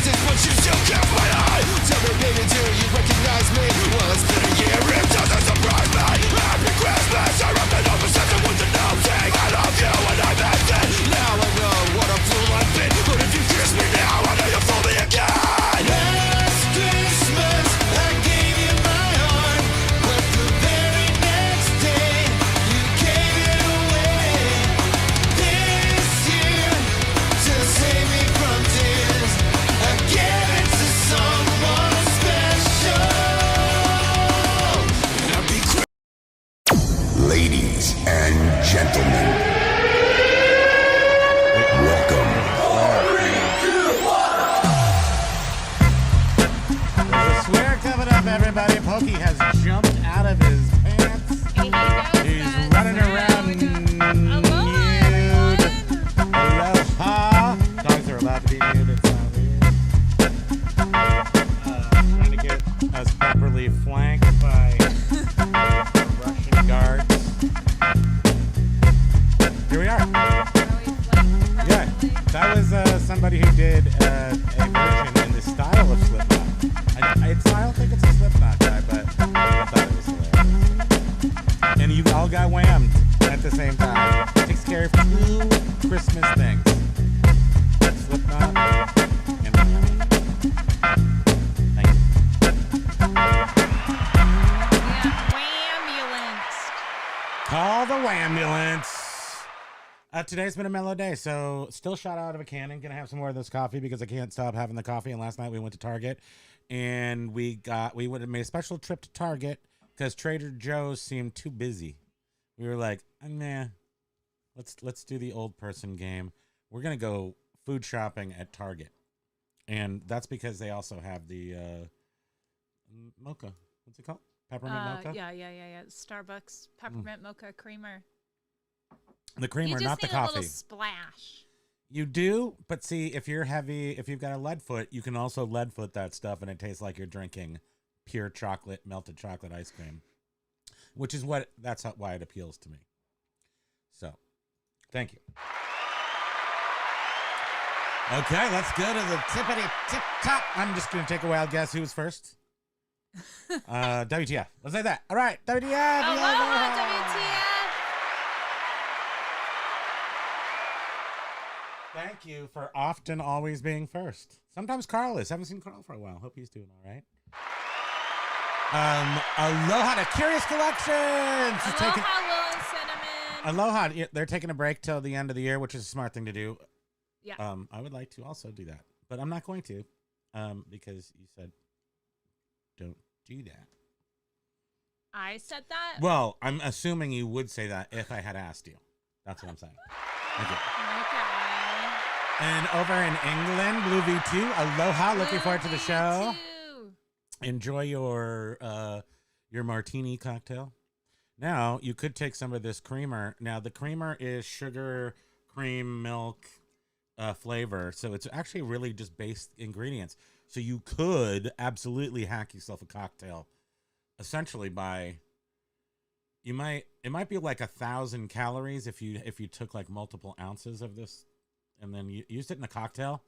distance, but you still catch my eye. Tell me, baby, do you recognize me? Well, it's been a year, it doesn't surprise me. Happy Christmas, I wrapped it up and said it with the no saying I love you and I meant it. Now I know what a fool I've been, but if you kiss me now, I know you'll fool me again. Last Christmas, I gave you my heart, but the very next day, you gave it away. This year, to save me from tears, I gave it to someone special. Now be ladies and gentlemen, welcome. There's a swear coming up, everybody. Pokey has jumped out of his pants. He's running around nude. Aloha. Dogs are allowed to be nude. It's not weird. Trying to get us properly flanked by Russian guards. Here we are. Yeah, that was somebody who did a version in the style of Slipknot. I don't think it's a Slipknot guy, but I thought it was hilarious. And you all got whammed at the same time. Takes care of two Christmas things. Slipknot and Wham. Thank you. Wham-ulance. Call the Wham-ulance. Today's been a mellow day, so still shot out of a cannon. Gonna have some more of this coffee because I can't stop having the coffee. And last night we went to Target, and we would have made a special trip to Target because Trader Joe's seemed too busy. We were like, nah, let's do the old person game. We're gonna go food shopping at Target, and that's because they also have the mocha. What's it called? Peppermint mocha. Yeah. Starbucks peppermint mocha creamer. The creamer, not the coffee. You just need a little splash. You do, but see, if you're heavy, if you've got a lead foot, you can also lead foot that stuff, and it tastes like you're drinking pure chocolate, melted chocolate ice cream, which is why it appeals to me. So, thank you. Okay, let's go to the tippity tip top. I'm just going to take a wild guess who's first. WTF. Let's say that. All right, WTF. Aloha, WTF. Thank you for often always being first. Sometimes Carl is. Haven't seen Carl for a while. Hope he's doing all right. Aloha to Curious Collections. Aloha, Will and Cinnamon. Aloha. They're taking a break till the end of the year, which is a smart thing to do. Yeah. I would like to also do that, but I'm not going to, because you said don't do that. I said that? Well, I'm assuming you would say that if I had asked you. That's what I'm saying. Thank you. Okay. And over in England, Blue V2, aloha. Looking forward to the show. Enjoy your martini cocktail. Now, you could take some of this creamer. Now, the creamer is sugar, cream, milk flavor. So it's actually really just base ingredients. So you could absolutely hack yourself a cocktail essentially by... it might be like 1,000 calories if you took like multiple ounces of this and then you used it in a cocktail,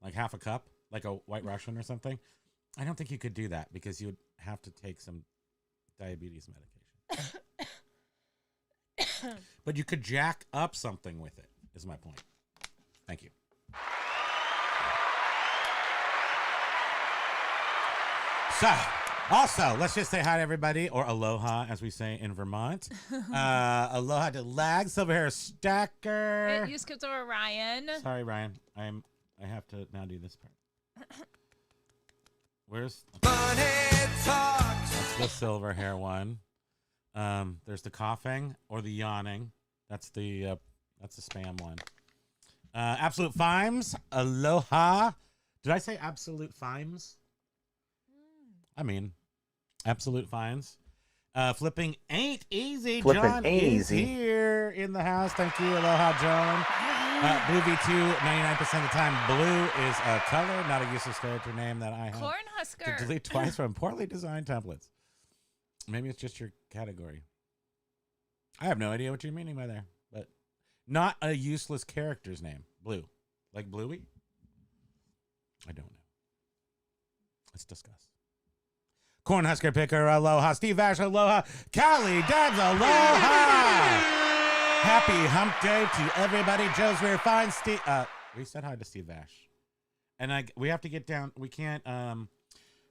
like half a cup, like a White Russian or something. I don't think you could do that because you would have to take some diabetes medication. But you could jack up something with it, is my point. Thank you. So, also, let's just say hi to everybody, or aloha, as we say in Vermont. Aloha to Lag, Silver Hair Stacker. You skipped over Ryan. Sorry, Ryan. I have to now do this part. Where's... That's the silver hair one. There's the coughing or the yawning. That's the spam one. Absolute Fimes. Aloha. Did I say Absolute Fimes? I mean, Absolute Fines. Flipping ain't easy. Flipping John ain't is easy. here in the house. Thank you. Aloha, Joan. Blue V2, 99% of the time. Blue is a color, not a useless character name that I have Cornhusker. to delete twice from poorly designed templates. Maybe it's just your category. I have no idea what you're meaning by there, but not a useless character's name. Blue. Like Bluey? I don't know. Let's discuss. Cornhusker Picker, aloha. Steve Ash, aloha. Callie Debs, aloha. Happy hump day to everybody. Joe's very fine. Steve, we said hi to Steve Ash. And we have to get down. We can't,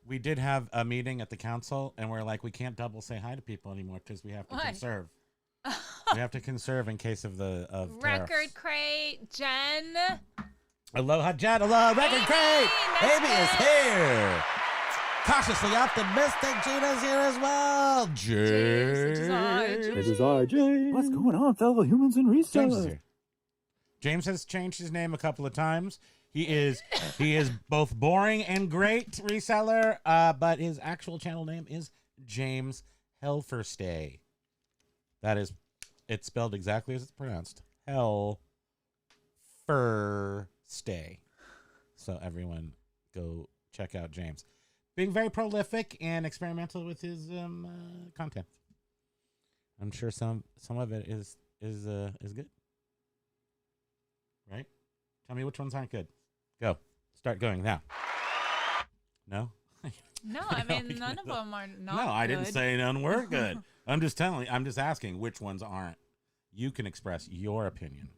we did have a meeting at the council, and we're like, we can't double say hi to people anymore because we have to conserve. We have to conserve in case of the Record tariffs. Crate, Jen. Aloha, Jen. Aloha, Record Crate. Amy is here. Cautiously optimistic. Gina's here as well. James. It is I, James. What's going on, fellow humans and James is resellers? here. James has changed his name a couple of times. He is both boring and great reseller, but his actual channel name is James Helferstay. That is, it's spelled exactly as it's pronounced. Helferstay. So everyone go check out James. Being very prolific and experimental with his content. I'm sure some of it is good. Right? Tell me which ones aren't good. Go. Start going now. No? No, I mean, none of them are not No, I didn't good. say none were good. I'm just asking which ones aren't. You can express your opinion.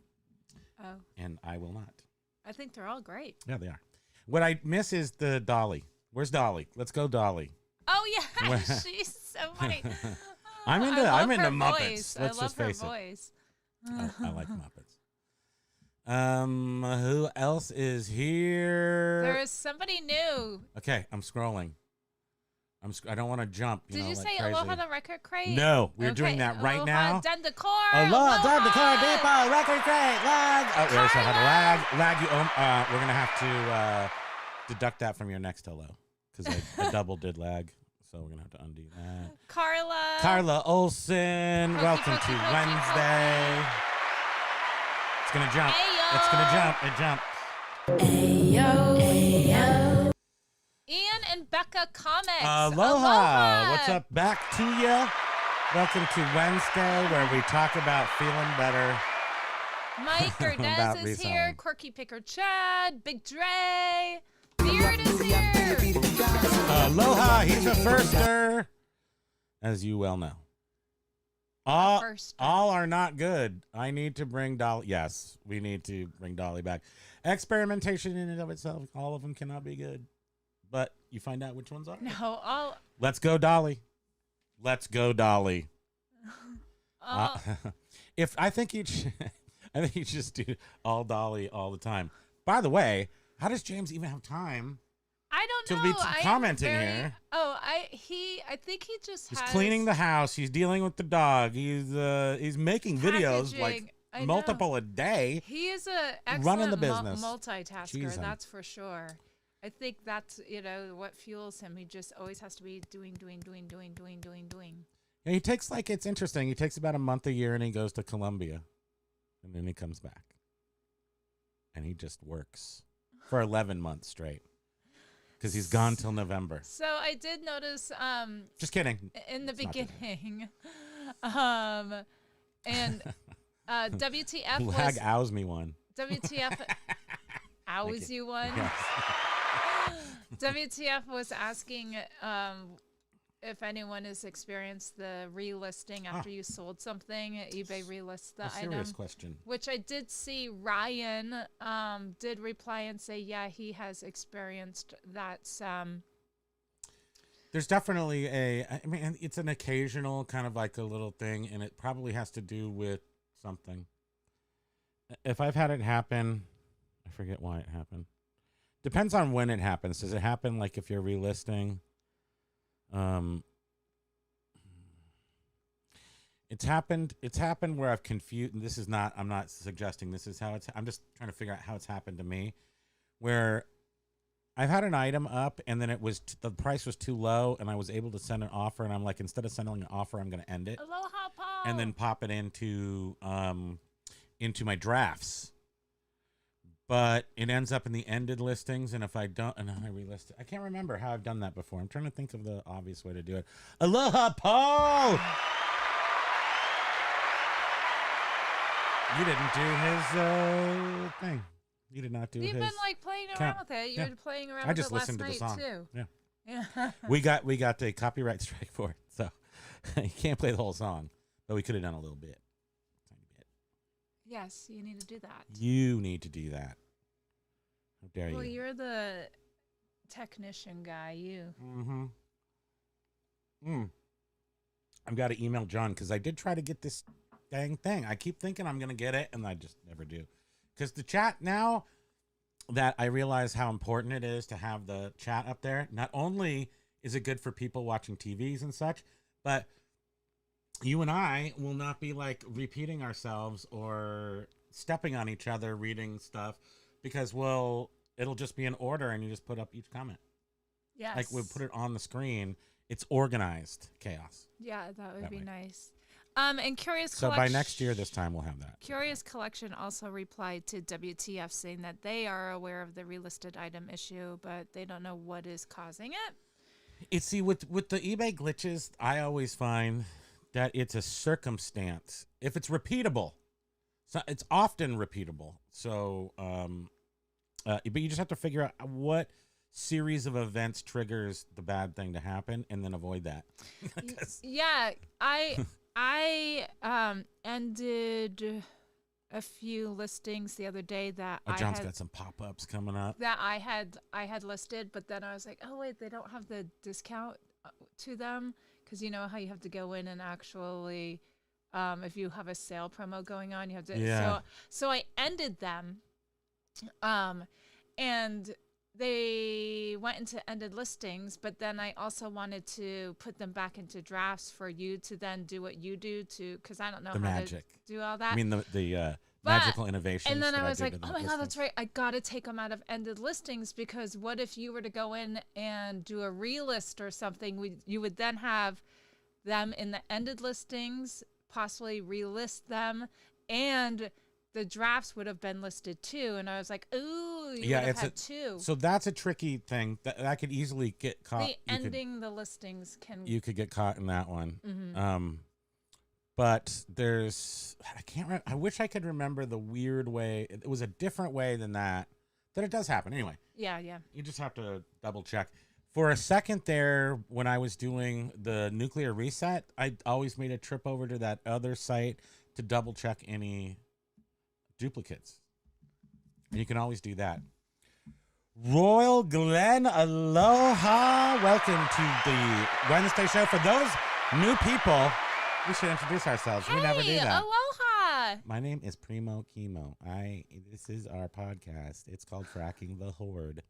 Oh. And I will not. I think they're all great. Yeah, they are. What I miss is the Dolly. Where's Dolly? Let's go, Dolly. Oh, yeah. She's so funny. I'm into her Muppets. voice. Let's I love just face her voice. I like Muppets. Who else is here? There is somebody new. Okay, I'm scrolling. I don't want to jump. Did you like say crazy. aloha to Record Crate? No, we're doing that right now. Done decor. Aloha, done decor, depot, Record Crate, lag. Oh, we already said how to lag. Lag, we're going to have to deduct that from your next hello because I double did lag. So we're going to have to undo that. Carla Olson, welcome to Wednesday. It's going to jump. Ayo. It's going to jump. It jumped. Ayo. Ayo. Ian and Becca Comics. Aloha. What's up? Back to you. Welcome to Wednesday, where we talk about feeling better. Mike About Gerdez is here. reselling. Quirky Picker Chad. Big Dre. Beard is here. Aloha. He's a firster, as you well know. All are not good. I need to bring Dolly. Yes, we need to bring Dolly back. Experimentation in and of itself, all of them cannot be good. But you find out which ones are. No, Let's go, Dolly. Let's go, Dolly. If I think you just do all Dolly all the time. By the way, how does James even have time? I don't to know. be commenting here? Oh, I think he just He's has cleaning the house. He's dealing with the dog. He's making videos like I multiple know. a day. He is a Running excellent the business. multitasker. Jeez, That's for sure. I think that's what fuels him. He just always has to be doing. Yeah, he takes it's interesting. He takes about a month a year and he goes to Colombia, and then he comes back, and he just works for 11 months straight because he's gone till November. So I did notice. Just kidding. In the It's not that beginning, and WTF Lag was owes me one. WTF owes you one. Yes. WTF was asking if anyone has experienced the relisting after you sold something. eBay relists the A item. serious question. Which I did see Ryan did reply and say, yeah, he has experienced that. There's definitely I mean, it's an occasional kind of like a little thing, and it probably has to do with something. If I've had it happen, I forget why it happened. Depends on when it happens. Does it happen like if you're relisting? It's happened where I've confused, and this is not, I'm not suggesting this is how I'm just trying to figure out how it's happened to me, where I've had an item up and then the price was too low and I was able to send an offer, and I'm like, instead of sending an offer, I'm going to end it. Aloha, Paul. And then pop it into my drafts. But it ends up in the ended listings, and if I don't, and then I relist it. I can't remember how I've done that before. I'm trying to think of the obvious way to do it. Aloha, Paul! You didn't do his thing. You did not do his. You've been playing around with it. You were playing around I with just it last listened to the night song. too. Yeah. We got the copyright strike for it, so you can't play the whole song. But we could have done a little bit, tiny bit. Yes, you need to do that. You need to do that. How dare Well, you? you're the technician guy. I've got to email John because I did try to get this dang thing. I keep thinking I'm going to get it, and I just never do. Because the chat, now that I realize how important it is to have the chat up there, not only is it good for people watching TVs and such, but you and I will not be like repeating ourselves or stepping on each other reading stuff because, well, it'll just be in order and you just put up each comment. Yes. Like we put it on the screen. It's organized chaos. Yeah, that would That be way. nice. And Curious So Collection. by next year, this time we'll have that. Curious Collection also replied to WTF saying that they are aware of the relisted item issue, but they don't know what is causing it. See, with the eBay glitches, I always find that it's a circumstance. If it's repeatable, so it's often repeatable. So, but you just have to figure out what series of events triggers the bad thing to happen, and then avoid that. Yeah, I ended a few listings the other day that John's got some pop-ups coming up. that I had listed, but then I was like, oh wait, they don't have the discount to them, because you know how you have to go in and actually, if you have a sale promo going on, you have to. Yeah. So I ended them, and they went into ended listings, but then I also wanted to put them back into drafts for you to then do what you do because I don't know The how magic. to do all that. I mean, the magical innovations. And then that I was did like, with oh the my God, listings. that's right. I got to take them out of ended listings, because what if you were to go in and do a relist or something? You would then have them in the ended listings, possibly relist them, and the drafts would have been listed too. And I was like, ooh, you would have had two. So that's a tricky thing that could easily get caught. The listings can. You could get caught in that one. Mm-hmm. But I wish I could remember the weird way. It was a different way than that it does happen. Anyway, Yeah. you just have to double check. For a second there, when I was doing the nuclear reset, I always made a trip over to that other site to double check any duplicates. And you can always do that. Royal Glen, aloha. Welcome to the Wednesday show. For those new people, we should introduce ourselves. We never do that. Aloha. My name is Primo Kimo. This is our podcast. It's called Fracking the Horde.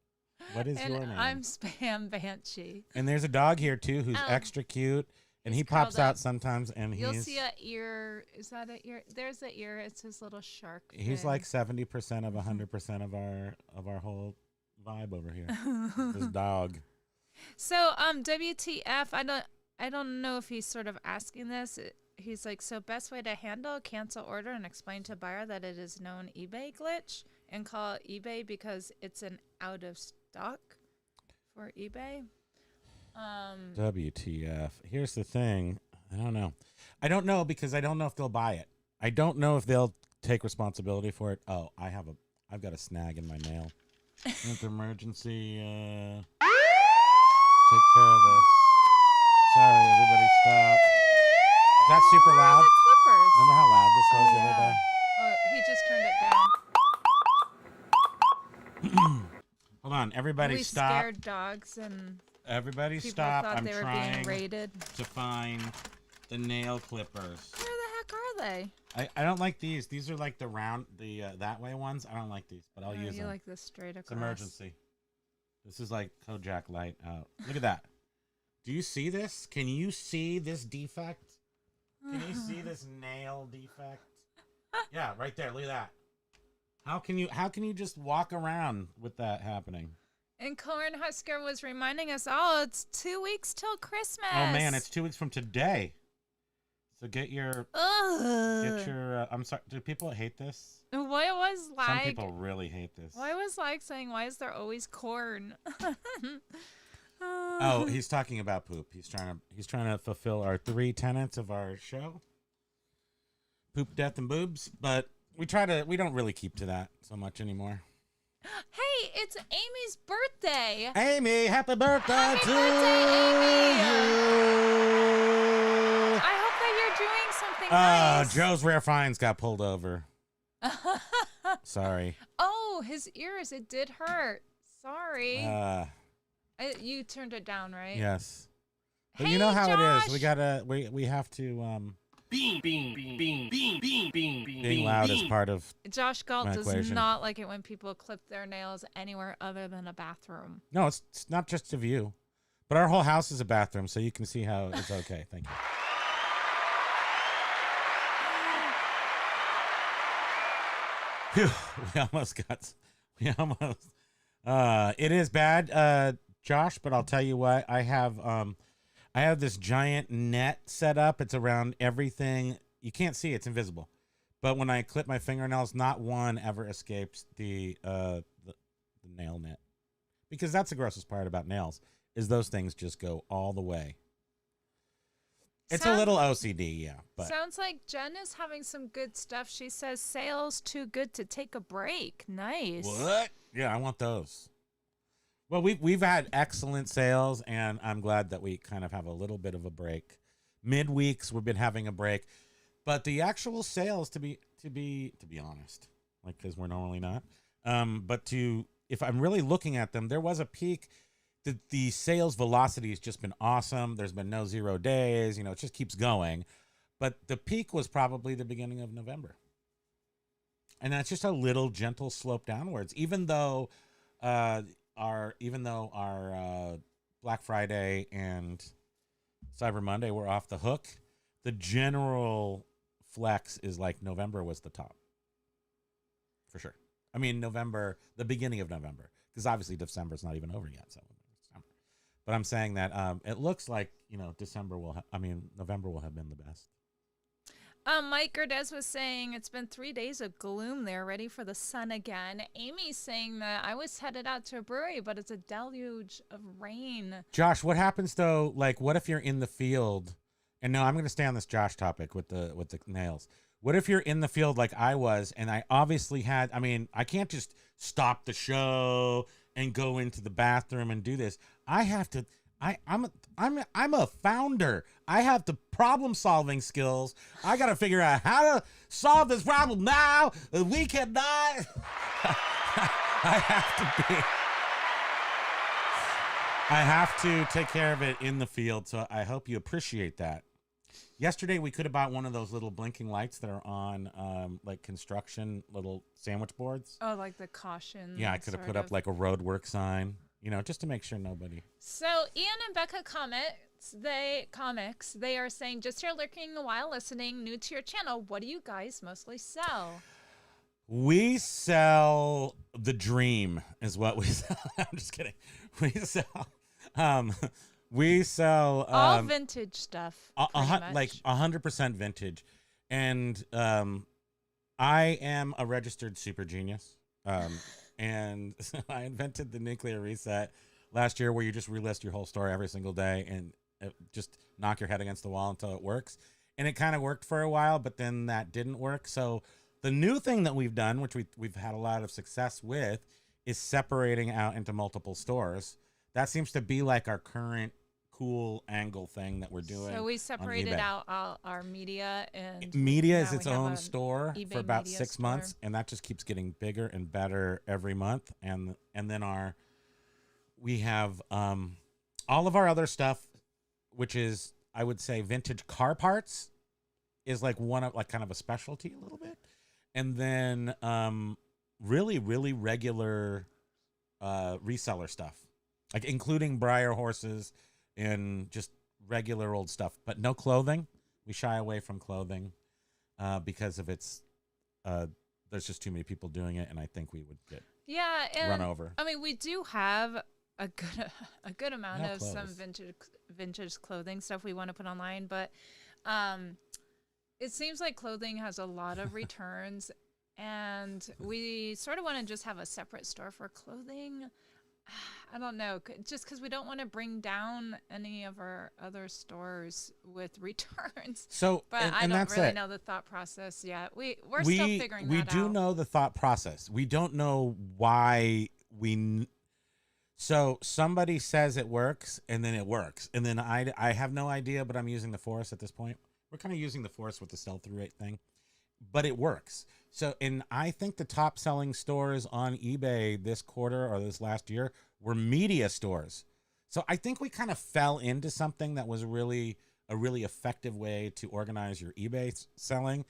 What is your name? I'm Spam Banshee. And there's a dog here too who's Oh. extra cute, and he He's pops curled out up. sometimes. And You'll he's see a ear. Is that a ear? There's an ear. It's his little shark. he's fin. like 70% of 100% of our whole vibe over here. This dog. So WTF? I don't know if he's sort of asking this. He's like, so best way to handle a cancel order and explain to buyer that it is known eBay glitch and call it eBay because it's an out of stock for eBay. WTF. Here's the thing. I don't know. I don't know because I don't know if they'll buy it. I don't know if they'll take responsibility for it. Oh, I've got a snag in my nail. It's emergency. Take care of this. Sorry, everybody, stop. Is that super loud? The clippers. Remember how loud this was the other day? Oh, he just turned it down. Hold on, everybody, We stop. scared dogs and Everybody, people stop. thought I'm they were trying being raided. to find the nail clippers. Where the heck are they? I don't like these. These are like the round, that way ones. I don't like these, but I'll use You them. like this straight across. It's emergency. This is like Kojak light out. Look at that. Do you see this? Can you see this defect? Can you see this nail defect? Yeah, right there. Look at that. How can you just walk around with that happening? And Cornhusker was reminding us all it's 2 weeks till Christmas. Oh man, it's 2 weeks from today. So get your I'm sorry, do people hate this? What it was like? Some people really hate this. What it was like saying, "Why is there always corn?" Oh, he's talking about poop. He's trying to fulfill our 3 tenets of our show. Poop, death, and boobs. But we don't really keep to that so much anymore. Hey, it's Amy's birthday. Amy, happy birthday Happy to birthday, Amy. you. I hope that you're doing something nice. Joe's Rare Finds got pulled over. Sorry. Oh, his ears. It did hurt. Sorry. You turned it down, right? Yes. But Hey, you know how Josh. it is. We have to being loud is part of Josh Galt my does equation. not like it when people clip their nails anywhere other than a bathroom. No, it's not just of you. But our whole house is a bathroom, so you can see how it's okay. Thank you. Phew, we almost it is bad, Josh, but I'll tell you what, I have this giant net set up. It's around everything. You can't see, it's invisible. But when I clip my fingernails, not one ever escapes the nail net. Because that's the grossest part about nails, is those things just go all the way. It's a little OCD, yeah. But Sounds like Jen is having some good stuff. She says sales too good to take a break. Nice. what? Yeah, I want those. Well, we've had excellent sales, and I'm glad that we kind of have a little bit of a break. Midweeks, we've been having a break, but the actual sales, to be honest, like because we're normally not, but if I'm really looking at them, there was a peak. The sales velocity has just been awesome. There's been no 0 days. It just keeps going. But the peak was probably the beginning of November. And that's just a little gentle slope downwards. Even though our Black Friday and Cyber Monday were off the hook, the general flex is like November was the top. For sure. I mean, the beginning of November. Because obviously December's not even over yet. So. But I'm saying that it looks like, November will have been the best. Mike Gerdez was saying it's been 3 days of gloom there, ready for the sun again. Amy's saying that I was headed out to a brewery, but it's a deluge of rain. Josh, what happens though? Like, what if you're in the field? And no, I'm going to stay on this Josh topic with the nails. What if you're in the field like I was, and I obviously I can't just stop the show and go into the bathroom and do this. I have to. I'm a founder. I have the problem solving skills. I got to figure out how to solve this problem now. We cannot. I have to take care of it in the field. So I hope you appreciate that. Yesterday we could have bought one of those little blinking lights that are on like construction little sandwich boards. Oh, like the caution. Yeah, I could have put up like a road work sign, just to make sure nobody. So Ian and Becca they are saying, just here lurking a while listening, new to your channel. What do you guys mostly sell? We sell the dream is what we sell. I'm just kidding. We sell all vintage stuff. Like 100% vintage. And I am a registered super genius. And so I invented the nuclear reset last year, where you just relist your whole store every single day and just knock your head against the wall until it works. And it kind of worked for a while, but then that didn't work. So the new thing that we've done, which we've had a lot of success with, is separating out into multiple stores. That seems to be like our current cool angle thing that we're doing. So we separated out all our media, and media is now its we have own an store eBay for about media 6 store. months, and that just keeps getting bigger and better every month. And then we have all of our other stuff, which is, I would say, vintage car parts, is like kind of a specialty a little bit, and then really really regular reseller stuff, like including Breyer horses and just regular old stuff, but no clothing. We shy away from clothing because of its there's just too many people doing it, and I think we would get run over. I mean, we do have a good amount No of clothes. some vintage clothing stuff we want to put online, but it seems like clothing has a lot of returns, and we sort of want to just have a separate store for clothing. I don't know, just because we don't want to bring down any of our other stores with returns. So, but and I don't that's really it. know the thought process yet. We're still figuring that out. We do know the thought process. We don't know why So somebody says it works, and then it works, and then I have no idea, but I'm using the force at this point. We're kind of using the force with the sell-through rate thing, but it works. So, and I think the top selling stores on eBay this quarter or this last year were media stores. So I think we kind of fell into something that was really a really effective way to organize your eBay selling,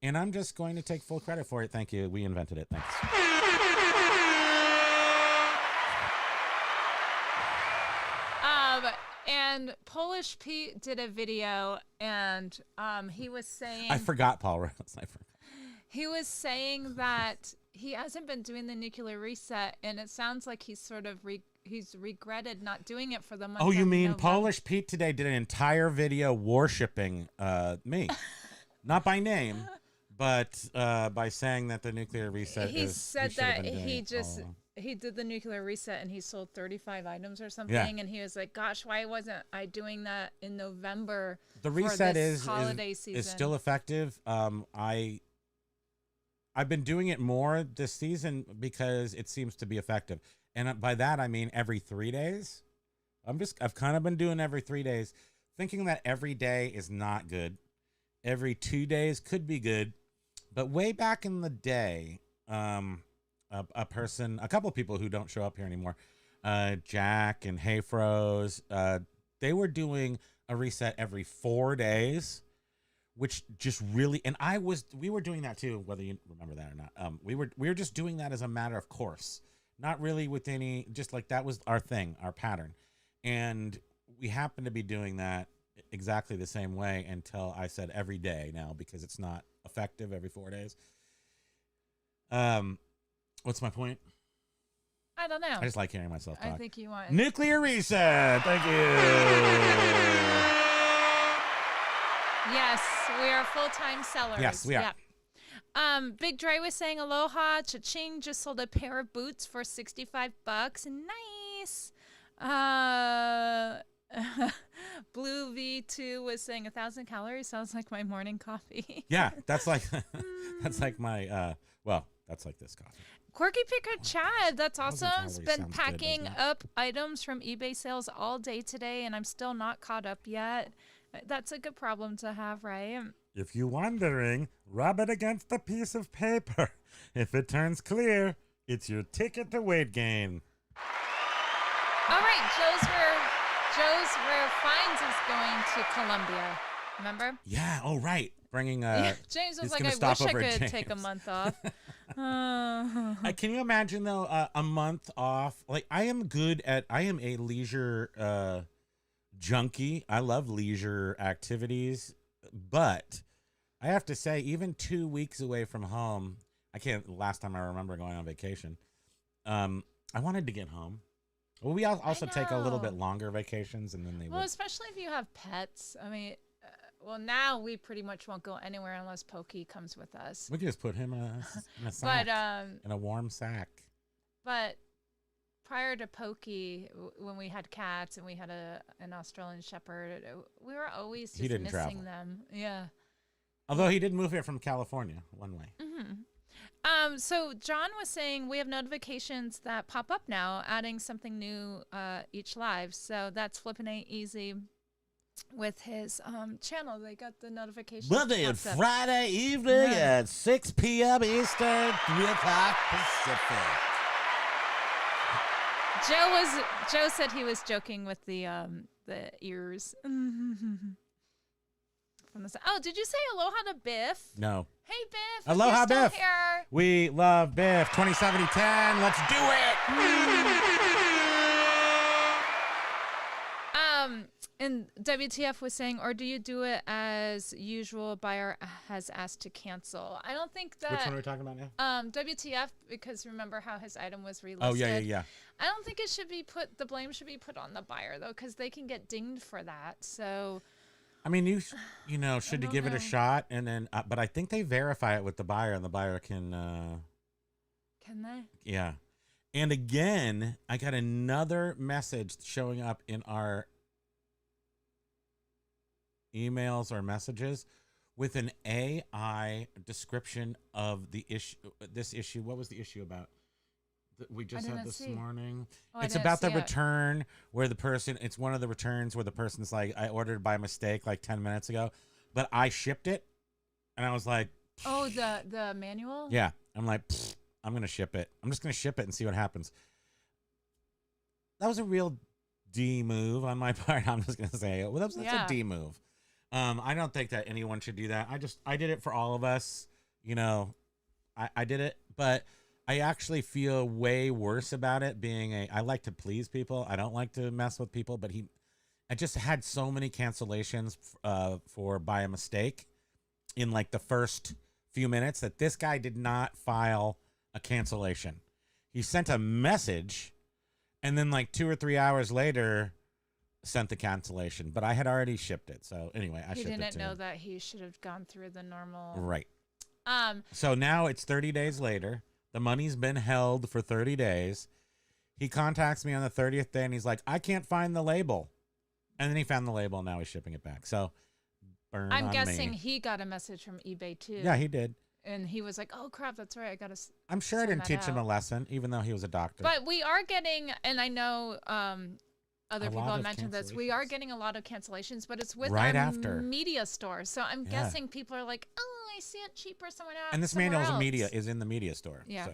and I'm just going to take full credit for it. Thank you. We invented it. Thanks. And Polish Pete did a video, and he was saying... I forgot Paul Rose. He was saying that he hasn't been doing the nuclear reset, and it sounds like he's sort of he's regretted not doing it for the month. Oh, you of mean November. Polish Pete today did an entire video worshipping me. Not by name, but by saying that the nuclear reset he is... said that he did the nuclear reset and he sold 35 items or something, and he was like, gosh, why wasn't I doing that in November? The reset is holiday season is still effective. I've been doing it more this season because it seems to be effective, and by that I mean every 3 days. I've kind of been doing every 3 days, thinking that every day is not good. Every 2 days could be good, but way back in the day, a couple of people who don't show up here anymore, Jack and Hayfroze, they were doing a reset every 4 days, which just really, and we were doing that too, whether you remember that or not. We were just doing that as a matter of course, not really with any, just like that was our thing, our pattern. And we happen to be doing that exactly the same way until I said every day now, because it's not effective every 4 days. What's my point? I don't know. I just like hearing myself talk. I think you want Nuclear reset. Thank you. Yes, we are full-time sellers. Yes, we are. Yep. Big Dre was saying aloha. Cha-ching, just sold a pair of boots for $65. Nice. Blue V2 was saying 1,000 calories sounds like my morning coffee. Yeah, that's like my that's like this coffee. Quirky Picker Chad, that's 1,000 awesome. calories Been sounds good, packing doesn't it? up items from eBay sales all day today, and I'm still not caught up yet. That's a good problem to have, right? If you're wondering, rub it against a piece of paper. If it turns clear, it's your ticket to weight gain. All right, Joe's Rare Finds is going to Colombia. Remember? Yeah. Oh, right. Bringing James was he's like, gonna I stop wish I over at could take a James." month off. Can you imagine though a month off? Like I am a leisure junkie. I love leisure activities, but I have to say, even 2 weeks away from home, last time I remember going on vacation, I wanted to get home. Well, we also take a little bit longer vacations, and then especially if you have pets. I mean, now we pretty much won't go anywhere unless Pokey comes with us. We can just put him in a sack, in a warm sack. But prior to Pokey, when we had cats and we had an Australian Shepherd, we were always just missing travel. them. Yeah. Although he did move here from California one way. Mm-hmm. So John was saying we have notifications that pop up now, adding something new each live. So that's flipping easy with his channel. They got the notifications. Monday and Friday evening at 6 p.m. Eastern, 3 o'clock Pacific. Joe said he was joking with the ears. Did you say aloha to Biff? No. Hey, Biff. Aloha, you're still Biff. Here. We love Biff. 2070-10. Let's do it. And WTF was saying, or do you do it as usual? Buyer has asked to cancel. I don't think that. Which one are we talking about now? WTF, because remember how his item was relisted. Oh, yeah. I don't think it should be the blame should be put on the buyer though, because they can get dinged for that. So. I mean, you should give it a shot, and then, but I think they verify it with the buyer, and the buyer can. Can they? Yeah, and again, I got another message showing up in our emails or messages with an AI description of the issue. This issue. What was the issue about? we just didn't had this see. morning. Oh, I It's didn't about the see it. return where the person, it's one of the returns where the person's like, I ordered by mistake like 10 minutes ago, but I shipped it. And I was like, Oh, the manual? yeah. I'm like, I'm going to ship it. I'm just going to ship it and see what happens. That was a real D move on my part. I'm just going to say, well, that's Yeah. a D move. I don't think that anyone should do that. I did it for all of us. You know, I did it, but I actually feel way worse about it being I like to please people. I don't like to mess with people, but I just had so many cancellations for by a mistake in like the first few minutes that this guy did not file a cancellation. He sent a message and then like 2 or 3 hours later sent the cancellation, but I had already shipped it. So anyway, I He shipped it didn't to know him. that he should have gone through the normal. Right. Um, So now it's 30 days later. The money's been held for 30 days. He contacts me on the 30th day and he's like, I can't find the label. And then he found the label and now he's shipping it back. So burn I'm on guessing me. he got a message from eBay too. Yeah, he did. And he was like, "Oh crap, that's right. I gotta." I'm sure I send didn't that teach him a out." lesson, even though he was a doctor. But we are getting, and I know other A people lot have of mentioned this. We are cancellations. getting a lot of cancellations, but it's with Right our after. media store. So I'm Yeah. guessing people are like, "Oh, I see it cheaper somewhere else." And this manual is in the media store. Yeah.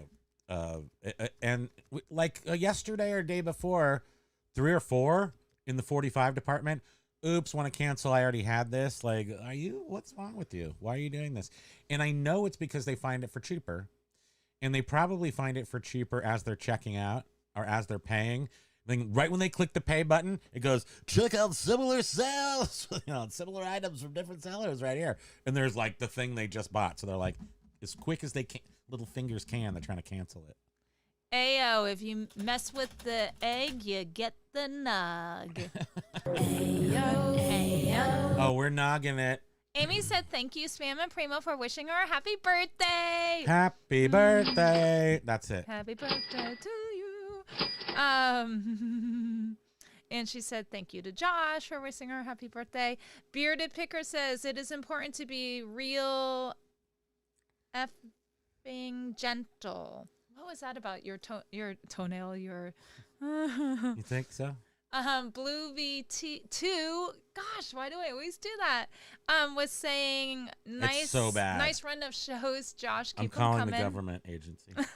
So, yesterday or day before, 3 or 4 in the 45 department. Oops, want to cancel. I already had this. Like, what's wrong with you? Why are you doing this? And I know it's because they find it for cheaper. And they probably find it for cheaper as they're checking out or as they're paying. Then right when they click the pay button, it goes, check out similar sales, similar items from different sellers right here. And there's like the thing they just bought. So they're like, as quick as they can, little fingers can, they're trying to cancel it. Ayo, if you mess with the egg, you get the nug. Ayo, ayo. Oh, we're nogging it. Amy said, "Thank you, Spam and Primo, for wishing her a happy birthday." Happy birthday. That's it. Happy birthday to you. And she said, "Thank you to Josh for wishing her a happy birthday." Bearded Picker says, "It is important to be real effing gentle." What was that about? Your toenail, your You think so? Blue VT2. Gosh, why do I always do that? Was saying nice, It's so bad. nice run of shows, Josh. I'm Keep them calling coming. the government agency. Dendacor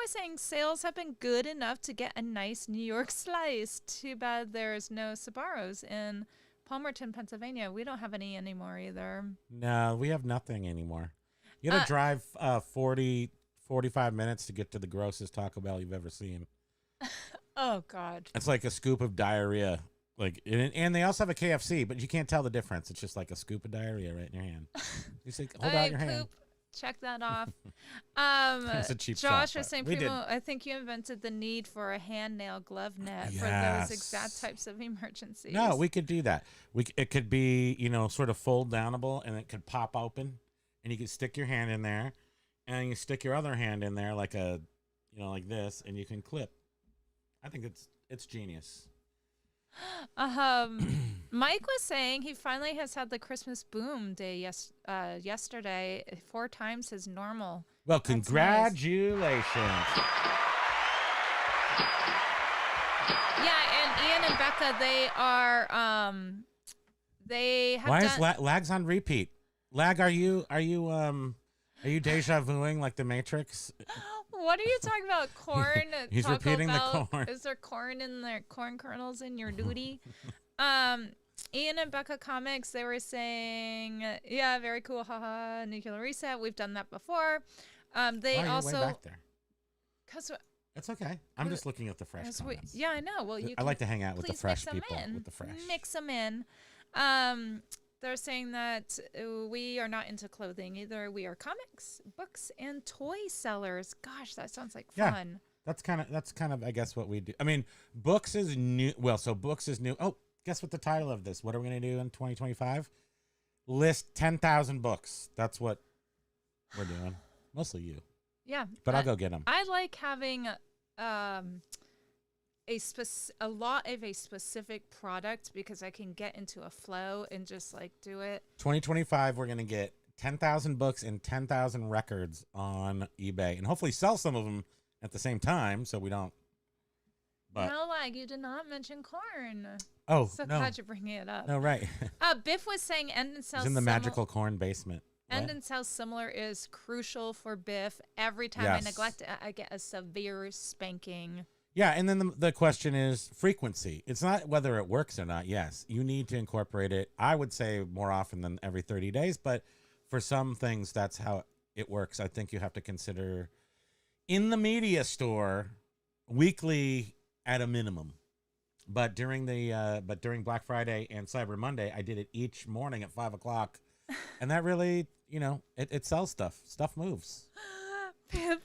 was saying sales have been good enough to get a nice New York slice. Too bad there's no Sbarros in Palmerton, Pennsylvania. We don't have any anymore either. No, we have nothing anymore. You got to drive 45 minutes to get to the grossest Taco Bell you've ever seen. Oh God. It's like a scoop of diarrhea. And they also have a KFC, but you can't tell the difference. It's just like a scoop of diarrhea right in your hand. You say, hold out your hand. Check that off. It's a cheap Josh shot, was saying, but we did. Primo, I think you invented the need for a hand nail glove net for Yes. those exact types of emergencies. No, we could do that. It could be, sort of fold downable, and it could pop open, and you could stick your hand in there, and you stick your other hand in there like like this, and you can clip. I think it's genius. Mike was saying he finally has had the Christmas boom day yesterday 4 times his normal. Well, That's nice. congratulations. Yeah, and Ian and Becca, they have Why done. is Lag's on repeat? Lag, are you deja vuing like the Matrix? What are you talking about? Corn? He's Taco repeating the Bell? corn. Is there corn in there? Corn kernels in your duty? Ian and Becca Comics, they were saying, yeah, very cool, haha, nuclear reset. We've done that before. They You're also, way back there. because That's okay. I'm just looking at the fresh comments. yeah, I know. Well, you I like to hang out with the please fresh mix 'em people. in. With the fresh. Mix them in. They're saying that we are not into clothing either. We are comics, books, and toy sellers. Gosh, that sounds like Yeah. fun. That's kind of I guess what we do. I mean, books is new. Well, so books is new. Oh, guess what the title of this? What are we going to do in 2025? List 10,000 books. That's what we're doing. Mostly you. Yeah. But I'll go get them. I like having a lot of a specific product because I can get into a flow and just like do it. 2025, we're going to get 10,000 books and 10,000 records on eBay, and hopefully sell some of them at the same time so we don't. But no, like you did not mention corn. oh So no, glad you're bringing it up. no, right. Biff was saying end and sell. It's in the magical corn basement. End What? and sell similar is crucial for Biff. Every time I Yes. neglect it, I get a severe spanking. Yeah, and then the question is frequency. It's not whether it works or not. Yes, you need to incorporate it. I would say more often than every 30 days, but for some things, that's how it works. I think you have to consider in the media store weekly at a minimum. But during Black Friday and Cyber Monday, I did it each morning at 5 o'clock, and that really, it sells stuff. Stuff moves.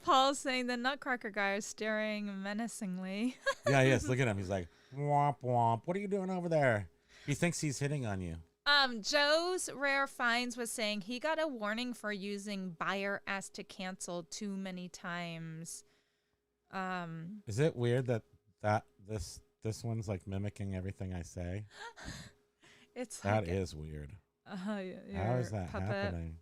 Paul's saying the Nutcracker guy is staring menacingly. Yeah, yes. Look at him. He's like, womp womp. What are you doing over there? He thinks he's hitting on you. Joe's Rare Finds was saying he got a warning for using buyer asked to cancel too many times. Is it weird that this one's like mimicking everything I say? It's That like is weird. How your is that puppet. happening?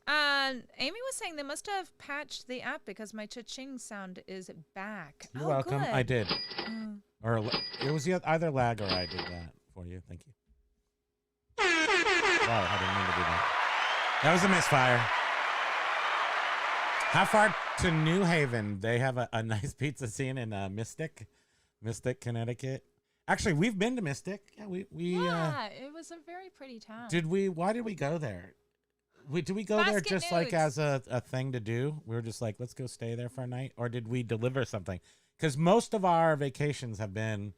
Amy was saying they must have patched the app because my cha-ching sound is back. You're oh, welcome. Good. I did. Mm. Or it was either lag or I did that for you. Thank you. Wow, I didn't mean to do that. That was a misfire. How far to New Haven? They have a nice pizza scene in Mystic, Connecticut. Actually, we've been to Mystic. Yeah, we Yeah, it was a very pretty town. did we? Why did we go there? Did we go there Basket just like nudes. as a thing to do? We were just like, let's go stay there for a night, or did we deliver something? Because most of our vacations have been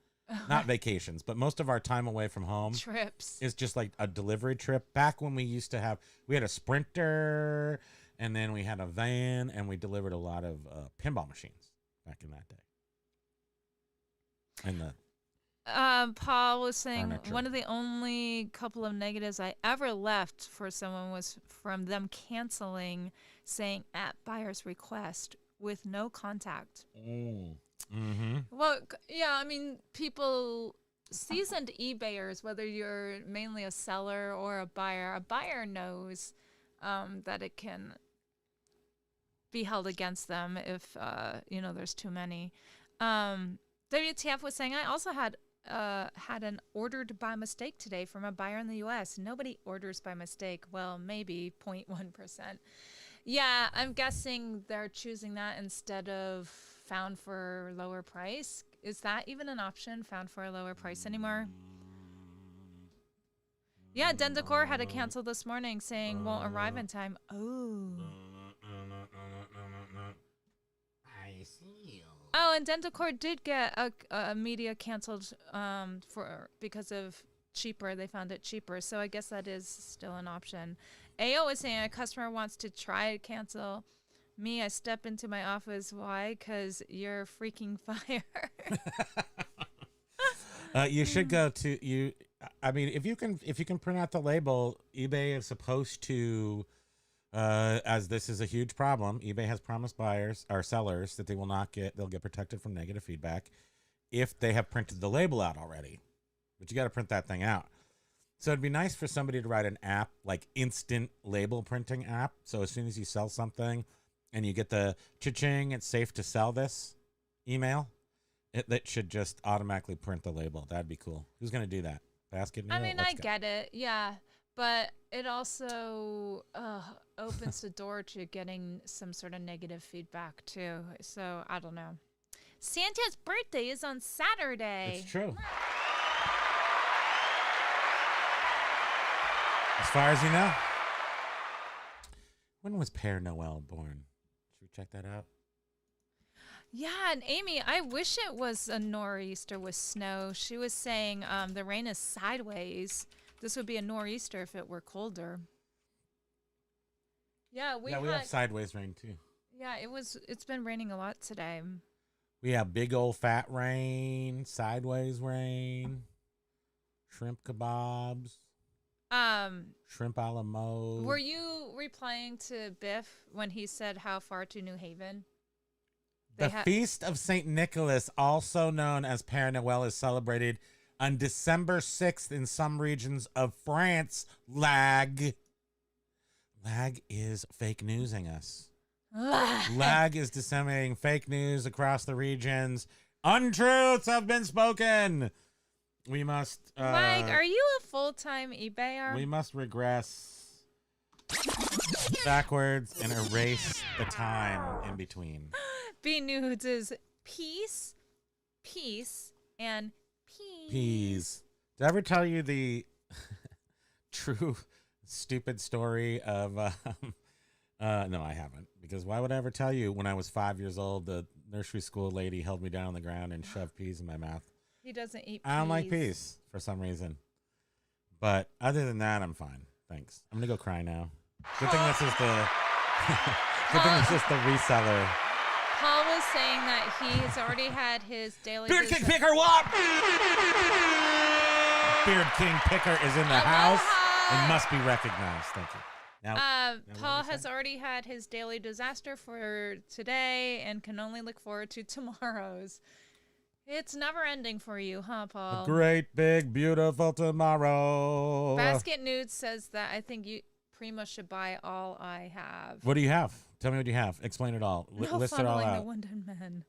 not vacations, but most of our time away from home Trips. is just like a delivery trip. Back when we had a Sprinter, and then we had a van, and we delivered a lot of pinball machines back in that day. And the Paul was saying Furniture. one of the only couple of negatives I ever left for someone was from them canceling, saying at buyer's request with no contact. mm-hmm. Well, yeah, I mean, people, seasoned eBayers, whether you're mainly a seller or a buyer knows that it can be held against them if, there's too many. WTF was saying, I also had an ordered by mistake today from a buyer in the U.S. Nobody orders by mistake. Well, maybe 0.1%. Yeah, I'm guessing they're choosing that instead of found for lower price. Is that even an option, found for a lower price anymore? Yeah, Dendecor had to cancel this morning saying won't arrive in time. Oh. I see. Oh, and Dendecor did get a media canceled because of cheaper. They found it cheaper. So I guess that is still an option. AO is saying a customer wants to try to cancel. Me, I step into my office. Why? Because you're freaking fire. You should go to you. I mean, if you can print out the label, eBay is supposed to, as this is a huge problem. eBay has promised buyers or sellers that they'll get protected from negative feedback if they have printed the label out already. But you got to print that thing out. So it'd be nice for somebody to write an app, like instant label printing app. So as soon as you sell something and you get the cha-ching, it's safe to sell this email, that should just automatically print the label. That'd be cool. Who's going to do that? Basket? I mean, I get it. Yeah. But it also opens the door to getting some sort of negative feedback, too. So I don't know. Santa's birthday is on Saturday. It's true. As far as you know. When was Père Noël born? Should we check that out? Yeah, and Amy, I wish it was a nor'easter with snow. She was saying the rain is sideways. This would be a nor'easter if it were colder. Yeah, we have sideways rain too. Yeah, it's been raining a lot today. We have big old fat rain, sideways rain, shrimp kebabs, shrimp a la mode. Were you replying to Biff when he said how far to New Haven? The Feast of St. Nicholas, also known as Père Noël, is celebrated on December 6th in some regions of France. Lag. Lag is fake newsing us. Lag. Lag is disseminating fake news across the regions. Untruths have been spoken. We must. Mike, are you a full-time eBayer? We must regress backwards and erase the time in between. B Nudes is peace, and peas. Peas. Did I ever tell you the true stupid story of no, I haven't, because why would I ever tell you? When I was 5 years old, the nursery school lady held me down on the ground and shoved peas in my mouth. He doesn't eat peas. I don't like peas for some reason, but other than that, I'm fine, thanks. I'm gonna go cry now. Good thing this is the good thing this is the reseller. Paul was saying that he's already had his daily Beard King Picker, what? Beard King Picker is in the house and must be recognized. Thank you. Now, Paul has already had his daily disaster for today and can only look forward to tomorrow's. It's never ending for you, huh, Paul? a great, big, beautiful tomorrow. Basket Nudes says that I think Primo should buy all I have. What do you have? Tell me what you have. Explain it all. No List it all funneling the out. Wounded Men.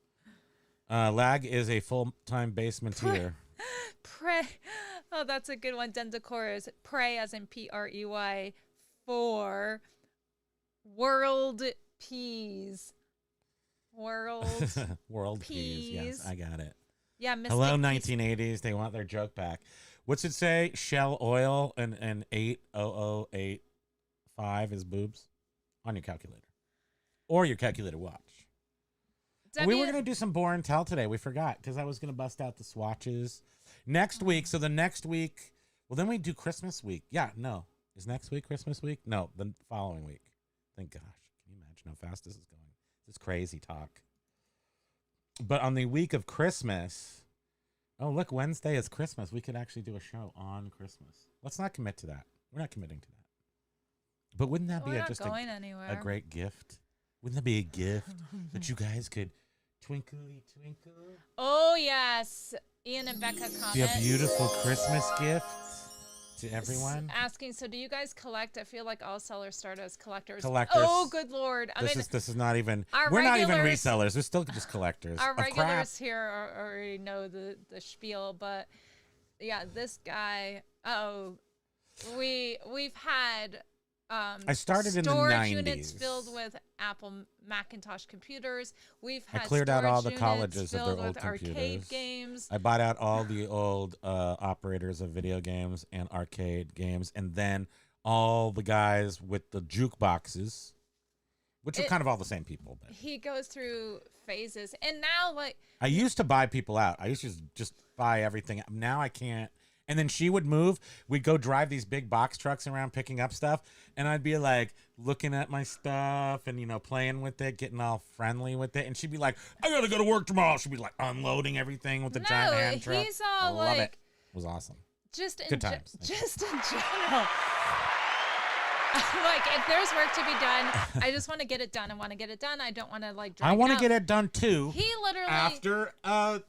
Lag is a full-time basementier. Pray. Oh, that's a good one. Dendacor is pray as in Prey for world peas. World peas. Yes, Peas. I got it. Yeah, Mystic Hello, Peas. 1980s. They want their joke back. What's it say? Shell oil and 80085 is boobs on your calculator. Or your calculator watch. We were going to do some bore and tell today. We forgot because I was going to bust out the swatches. Next week. So the next week. Well, then we do Christmas week. Yeah, no. Is next week Christmas week? No, the following week. Thank gosh. Can you imagine how fast this is going? This is crazy talk. But on the week of Christmas. Oh, look, Wednesday is Christmas. We could actually do a show on Christmas. Let's not commit to that. We're not committing to that. But wouldn't that be We're not just going a anywhere. great gift? Wouldn't that be a gift that you guys could twinkly twinkle? Oh, yes. Ian and Becca comment. Be a beautiful Christmas gift to everyone. Asking, so do you guys collect? I feel like all sellers start as collectors. Collectors. Oh, good Lord. This is not even, our we're not even regulars- resellers. We're still just collectors. Our of crap. regulars here already know the spiel, but yeah, this guy, we've had I started in the storage units 90s. filled with Apple Macintosh computers. We've I had cleared out all the storage colleges units of their filled old with arcade computers. games. I bought out all the old operators of video games and arcade games, and then all the guys with the jukeboxes, which are kind of all the same people. But He goes through phases, and now like I used to buy people out. I used to just buy everything. Now I can't. And then she would move. We'd go drive these big box trucks around picking up stuff. And I'd be like looking at my stuff and, playing with it, getting all friendly with it. And she'd be like, I got to go to work tomorrow. She'd be like unloading everything with the giant hand truck. he's all I love like it. It was awesome. just in Good times. Thank you. just in general. Like if there's work to be done, I just want to get it done. I want to get it done. I don't want to like drag I want to out. get it done too. He literally after a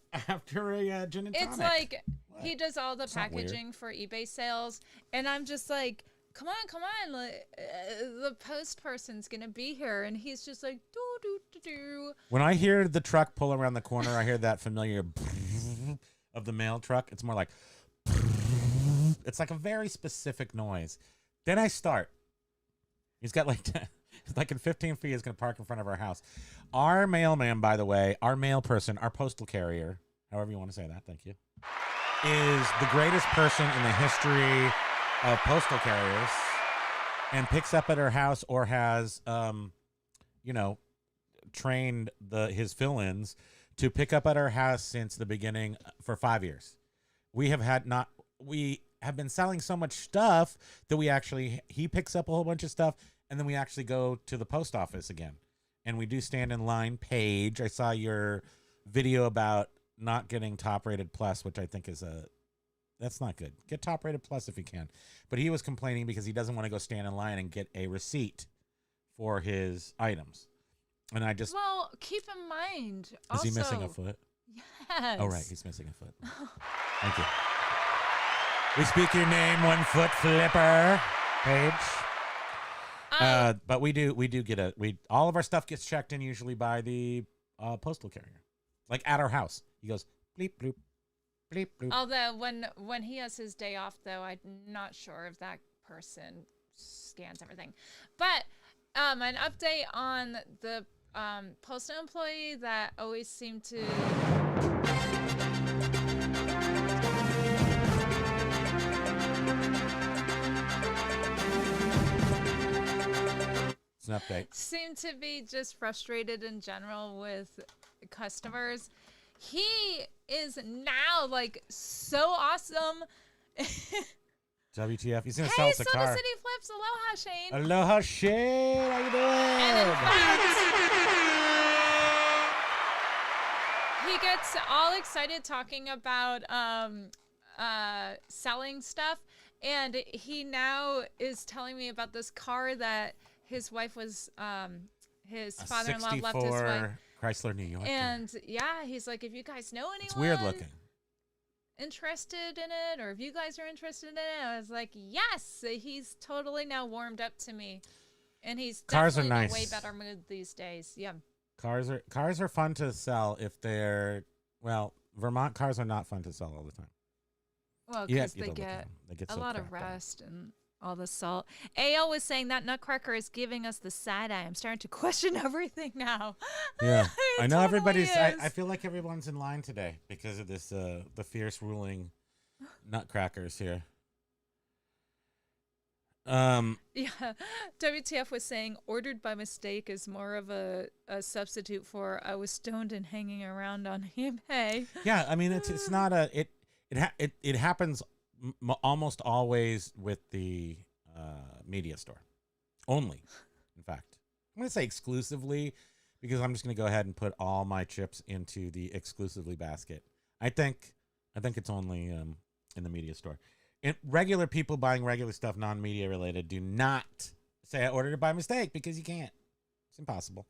gin and tonic. it's like he does all the It's not weird. packaging for eBay sales, and I'm just like, come on, like, the post person's gonna be here, and he's just like, do. When I hear the truck pull around the corner, I hear that familiar of the mail truck. It's more like it's like a very specific noise. Then I start. He's got like in 15 feet. He's gonna park in front of our house. Our mailman, by the way, our mail person, our postal carrier, however you want to say that. Thank you. Is the greatest person in the history of postal carriers, and picks up at her house or has, trained his fill-ins to pick up at our house since the beginning for 5 years. We have been selling so much stuff that he picks up a whole bunch of stuff, and then we actually go to the post office again, and we do stand in line. Paige, I saw your video about not getting top rated plus, which I think is that's not good. Get top rated plus if you can. But he was complaining because he doesn't want to go stand in line and get a receipt for his items. And I just Well, keep in mind. Is he missing a foot? Yes. Oh right, he's missing a foot. Thank you. We speak your name, 1 foot flipper, Paige. But we do get all of our stuff gets checked in usually by the postal carrier, like at our house. He goes bleep bloop, bleep bloop. Although when he has his day off, though, I'm not sure if that person scans everything. But an update on the postal employee that always seemed to. It's an update. Seem to be just frustrated in general with customers. He is now like so awesome. WTF? He's gonna sell us a Soda car. City Flips, aloha, Shane. Aloha, Shane. How you doing? And in fact, he gets all excited talking about selling stuff, and he now is telling me about this car that his wife was his father-in-law left his wife. Chrysler New York. And yeah, he's like, if you guys know anyone It's weird looking. interested in it, or if you guys are interested in it, I was like, yes. He's totally now warmed up to me, and he's Cars are definitely in nice. a way better mood these days. Yeah. Cars are fun to sell if they're Vermont cars are not fun to sell all the time. Well, You because have to they look at them. They get a so lot of cracked up. rust and all the salt. AO was saying that Nutcracker is giving us the side eye. I'm starting to question everything now. Yeah, It I know totally everybody's. I is. feel like everyone's in line today because of this. The fierce ruling nutcrackers here. Yeah, WTF was saying ordered by mistake is more of a substitute for I was stoned and hanging around on eBay. Yeah, I mean it's not a it happens almost always with the media store only. In fact, I'm gonna say exclusively because I'm just gonna go ahead and put all my chips into the exclusively basket. I think it's only in the media store. And regular people buying regular stuff, non-media related, do not say I ordered it by mistake because you can't. It's impossible.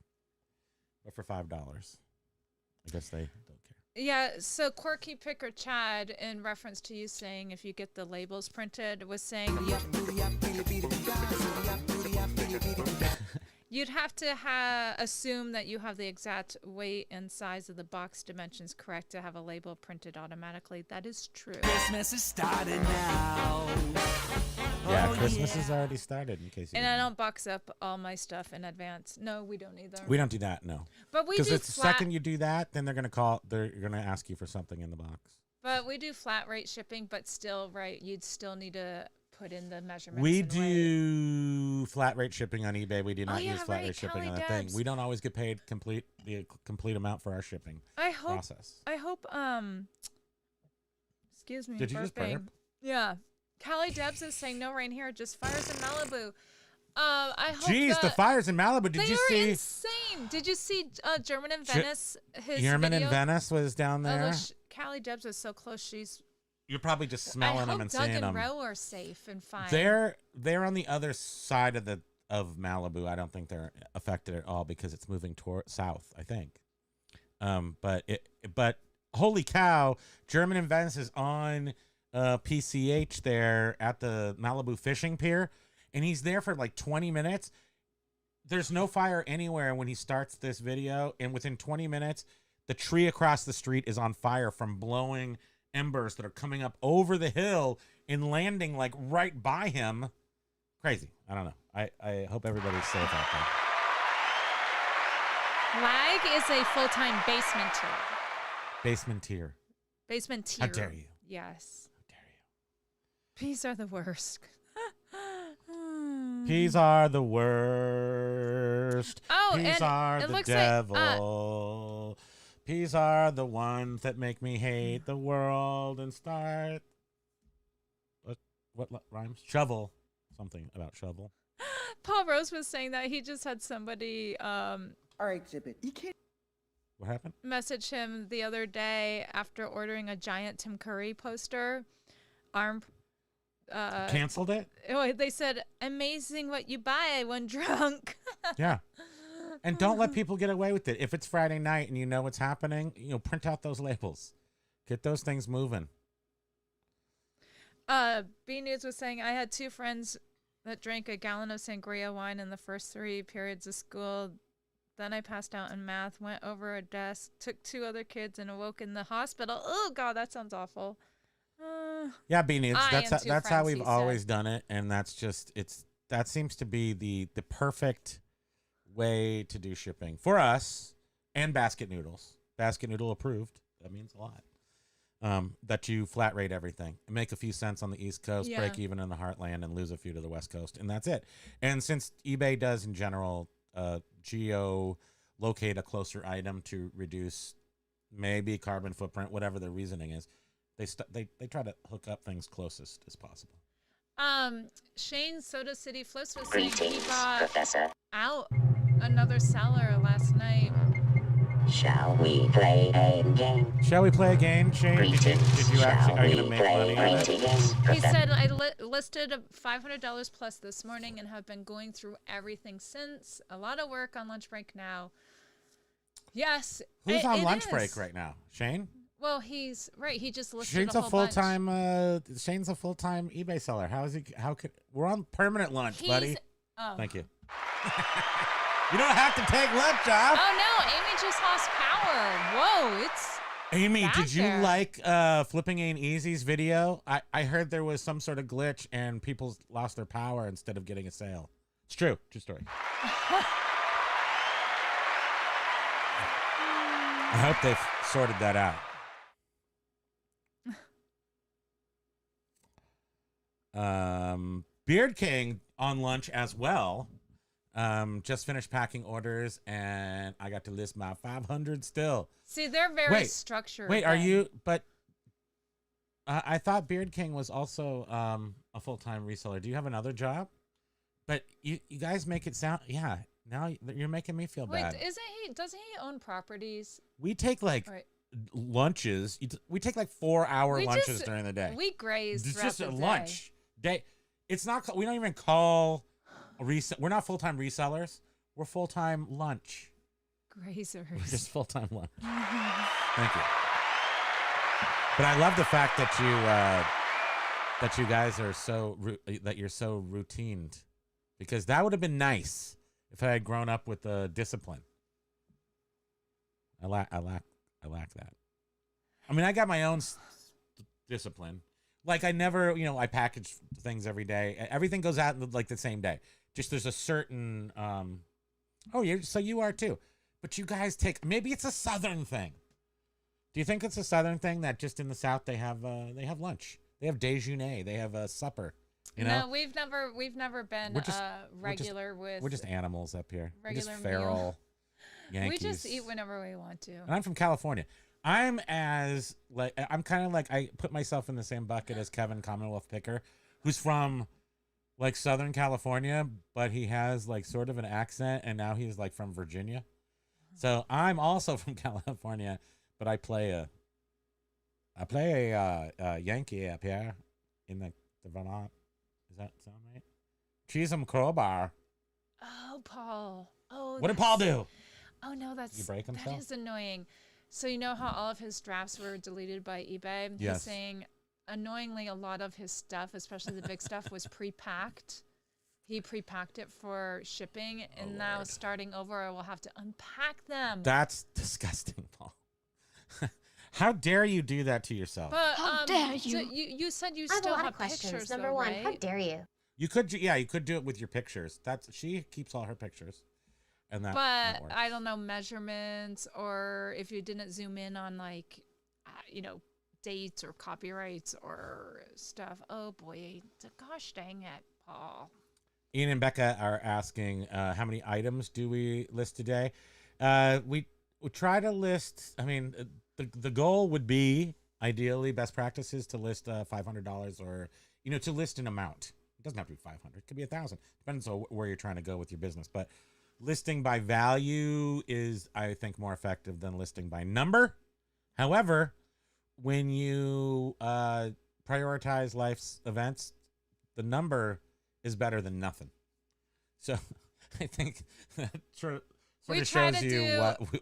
But for $5, I guess they don't care. Yeah, so Quirky Picker Chad, in reference to you saying if you get the labels printed, was saying you'd have to assume that you have the exact weight and size of the box dimensions correct to have a label printed automatically. That is true. Christmas is starting now. Yeah, Christmas has already started. In case you And didn't I know. don't box up all my stuff in advance. No, we don't either. We don't do that, no. But we Because do the flat. second you do that, then they're gonna ask you for something in the box. But we do flat rate shipping. But still, right? You'd still need to put in the measurements. We and weight. do flat rate shipping on eBay. We do not yeah, use flat right, rate shipping Kelly on that thing. Debs. We don't always get paid the complete amount for our shipping I hope. process. I hope. Excuse me. Did you just burping. burp? Yeah. Callie Debs is saying no rain here, just fires in Malibu. I hope. Jeez, the fires in Malibu. Did They you are see? insane. Did you see German in Venice? His German video? in Venice was down there. Although Callie Debs is so close, she's. You're probably just I smelling hope them and Doug seeing and them. Roe are safe and fine. They're on the other side of Malibu. I don't think they're affected at all because it's moving south, I think. But holy cow, German in Venice is on PCH there at the Malibu fishing pier, and he's there for like 20 minutes. There's no fire anywhere when he starts this video, and within 20 minutes, the tree across the street is on fire from blowing embers that are coming up over the hill and landing like right by him. Crazy. I don't know. I hope everybody's safe out there. Lag is a full-time basementer. Basementier. Basementier. How dare you? Yes. How dare you? Peas are the worst. Peas are the worst. Oh, Peas and are it the looks like, devil. Peas are the ones that make me hate the world and start. What rhymes? Shovel. Something about shovel. Paul Rose was saying that he just had somebody Our exhibit. You can't. What happened? message him the other day after ordering a giant Tim Curry poster. Canceled it? They said, amazing what you buy when drunk. Yeah. And don't let people get away with it. If it's Friday night and you know what's happening, print out those labels. Get those things moving. B News was saying, I had two friends that drank a gallon of sangria wine in the first 3 periods of school. Then I passed out in math, went over a desk, took 2 other kids, and awoke in the hospital. Oh, God, that sounds awful. Yeah, Beanie, I am too that's how friends, we've he always said. done it, and that's just that seems to be the perfect way to do shipping for us and Basket Noodles. Basket Noodle approved. That means a lot. That you flat rate everything and make a few cents on the East Coast, Yeah. break even in the Heartland, and lose a few to the West Coast, and that's it. And since eBay does in general geo locate a closer item to reduce maybe carbon footprint, whatever the reasoning is, they try to hook up things closest as possible. Shane Soda City Flips was saying he Greetings, bought Professor. out another seller last night. Shall we play a game? Shall we play a game, Shane? Did Greetings. you actually Shall are you we gonna make play money on a it? game, He Professor? said, I listed $500 plus this morning and have been going through everything since. A lot of work on lunch break now. Yes. Who's on it lunch is. break right now? Shane? Well, he's right. He just listed Shane's a a whole full bunch. time Shane's a full time eBay seller. We're on permanent lunch, buddy. Oh. Thank you. You don't have to take lunch off. Oh no, Amy just lost power. Whoa, it's Amy, back did you there. like Flipping Ain't Easy's video? I heard there was some sort of glitch and people lost their power instead of getting a sale. It's true. True story. I hope they've sorted that out. Beard King on lunch as well. Just finished packing orders and I got to list my 500 still. See, they're very structured. Wait, are then. you? But I thought Beard King was also a full-time reseller. Do you have another job? But you guys make it sound, yeah. Now you're making me feel Wait, bad. doesn't he own properties? We take like Right. lunches. We take like 4-hour We lunches just- during the day. We graze It's throughout just the a day. lunch day. It's not. We don't even call we're not full-time resellers. We're full-time lunch. Grazers. We're just full-time lunch. Thank you. But I love the fact that you guys are that you're so routined, because that would have been nice if I had grown up with the discipline. I lack that. I mean, I got my own discipline. Like I never, I package things every day. Everything goes out in like the same day. Just there's a certain so you are too. But you guys maybe it's a southern thing. Do you think it's a southern thing that just in the South they have lunch? They have déjeuner, they have a supper. No, we've never been regular with. We're just animals up here. We're regular just meal. feral Yankees. We just eat whenever we want to. And I'm from California. I'm kind of like I put myself in the same bucket as Kevin Commonwealth Picker, who's from like Southern California, but he has like sort of an accent, and now he's like from Virginia. So I'm also from California, but I play a Yankee up here in the Vermont. Does that sound right? Chisholm Crowbar. Oh, Paul. Oh. What did Paul do? Oh no, He break himself? that is annoying. So you know how all of his drafts were deleted by eBay? Yes. He's saying, annoyingly, a lot of his stuff, especially the big stuff, was pre-packed. He pre-packed it for shipping, and now Lord. starting over, I will have to unpack them. That's disgusting, Paul. How dare you do that to yourself? But How dare you? So you said you I have a still lot have of questions. pictures, Number though, one, right? how dare you? You could do it with your pictures. She keeps all her pictures, and that But works. I don't know measurements, or if you didn't zoom in on like, dates or copyrights or stuff. Oh boy, gosh dang it, Paul. Ian and Becca are asking, how many items do we list today? We try to list. I mean, the goal would be ideally best practices to list $500 or to list an amount. It doesn't have to be 500. It could be 1,000. Depends on where you're trying to go with your business. But listing by value is, I think, more effective than listing by number. However, when you prioritize life's events, the number is better than nothing. So I think that sort We of try shows to you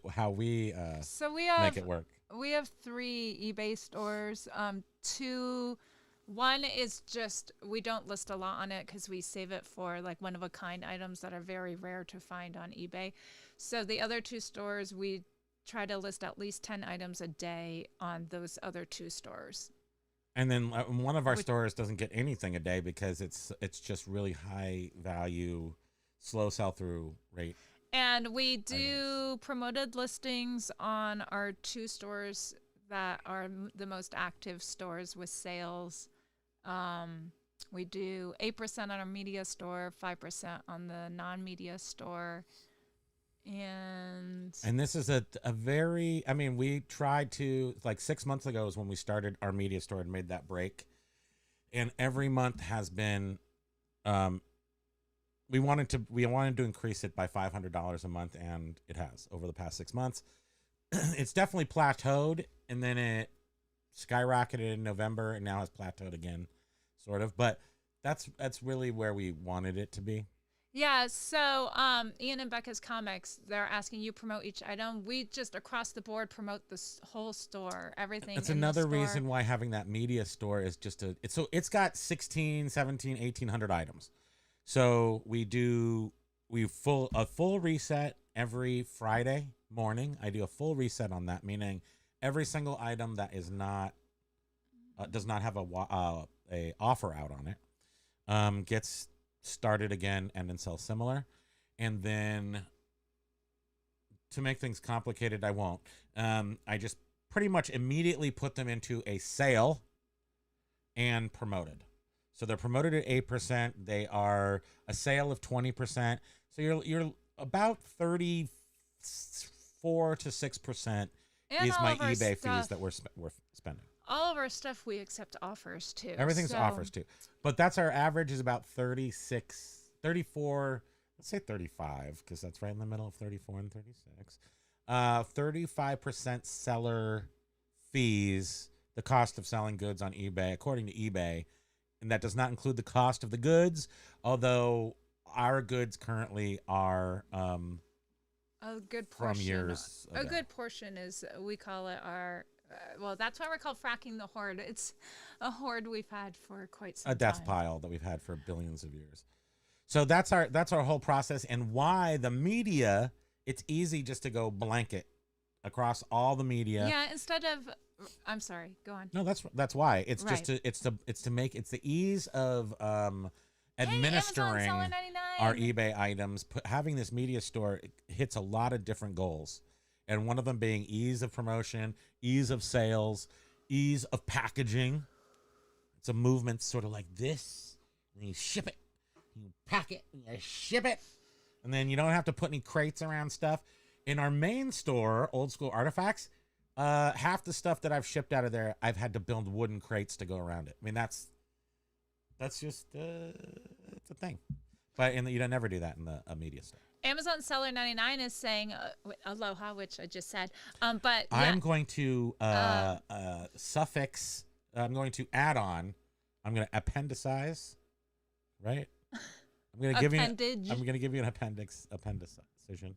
do- how we So we have make it work. We have 3 eBay stores. 2 One is just we don't list a lot on it because we save it for like one-of-a-kind items that are very rare to find on eBay. So the other two stores, we try to list at least 10 items a day on those other two stores. And then one of our stores doesn't get anything a day because it's just really high value, slow sell through rate. And we do promoted listings on our two stores that are the most active stores with sales. We do 8% on our media store, 5% on the non-media store. And this is a very, I mean, we tried to, like 6 months ago is when we started our media store and made that break. And every month has been, we wanted to increase it by $500 a month, and it has over the past 6 months. It's definitely plateaued, and then it skyrocketed in November, and now has plateaued again, sort of. But that's really where we wanted it to be. yeah, so Ian and Becca's Comics, they're asking you promote each item. We just across the board promote the whole store, everything. That's in the another store. reason why having that media store is just it's got 16, 17, 1,800 items. So we do a full reset every Friday morning. I do a full reset on that, meaning every single item that is not does not have a offer out on it gets started again and then sell similar. And then to make things complicated, I won't. I just pretty much immediately put them into a sale and promoted. So they're promoted at 8%. They are a sale of 20%. So you're about 34 to 6% And is all my of our eBay stuff- fees that we're spending. All of our stuff, we accept offers too. Everything's so- offers too. But that's our average is about 36, 34, let's say 35, because that's right in the middle of 34 and 36. 35% seller fees, the cost of selling goods on eBay, according to eBay. And that does not include the cost of the goods, although our goods currently are a good from portion. years A ago. good portion is, we call it our, well, that's why we're called fracking the hoard. It's a hoard we've had for quite some A death time. pile that we've had for billions of years. So that's our whole process, and why the media, it's easy just to go blanket across all the media. Yeah, instead of, I'm sorry, go on. No, that's why. It's just Right. it's the ease of Hey, administering Amazon $1.99. our eBay items. Having this media store hits a lot of different goals, and one of them being ease of promotion, ease of sales, ease of packaging. It's a movement sort of like this, and you ship it, you pack it, and you ship it, and then you don't have to put any crates around stuff. In our main store, Old School Artifacts, half the stuff that I've shipped out of there, I've had to build wooden crates to go around it. I mean, that's just it's a thing. But you don't never do that in the media store. Amazon Seller 99 is saying aloha, which I just said. But yeah, I'm going to suffix. I'm going to add on. I'm going to appendicize. Right. I'm going to give you. Appendage. I'm going to give you an appendicision.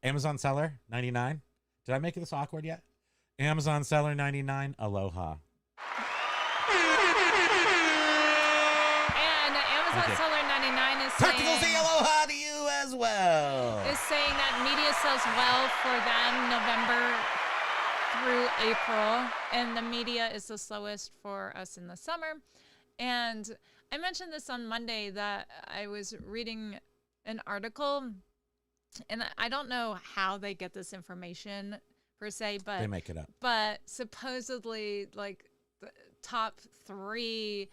Amazon Seller 99. Did I make this awkward yet? Amazon Seller 99. Aloha. And Amazon Okay. Seller 99 is Technical saying, say aloha to you as well. is saying that media sells well for them November through April, and the media is the slowest for us in the summer. And I mentioned this on Monday that I was reading an article, and I don't know how they get this information per se, but They make it up. but supposedly like the top 3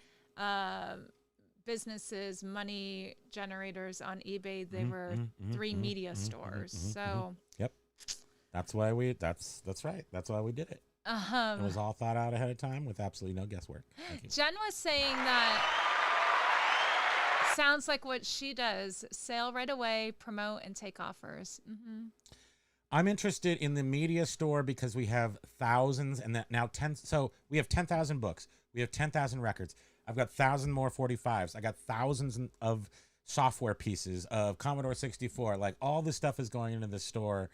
businesses, money generators on eBay, they were 3 media stores. So Yep. That's why that's right. That's why we did it. It was all thought out ahead of time with absolutely no guesswork. Thank you. Jen was saying that sounds like what she does: sale right away, promote, and take offers. I'm interested in the media store because we have thousands and that now 10. So we have 10,000 books. We have 10,000 records. I've got 1,000 more 45s. I got thousands of software pieces of Commodore 64. Like all this stuff is going into the store.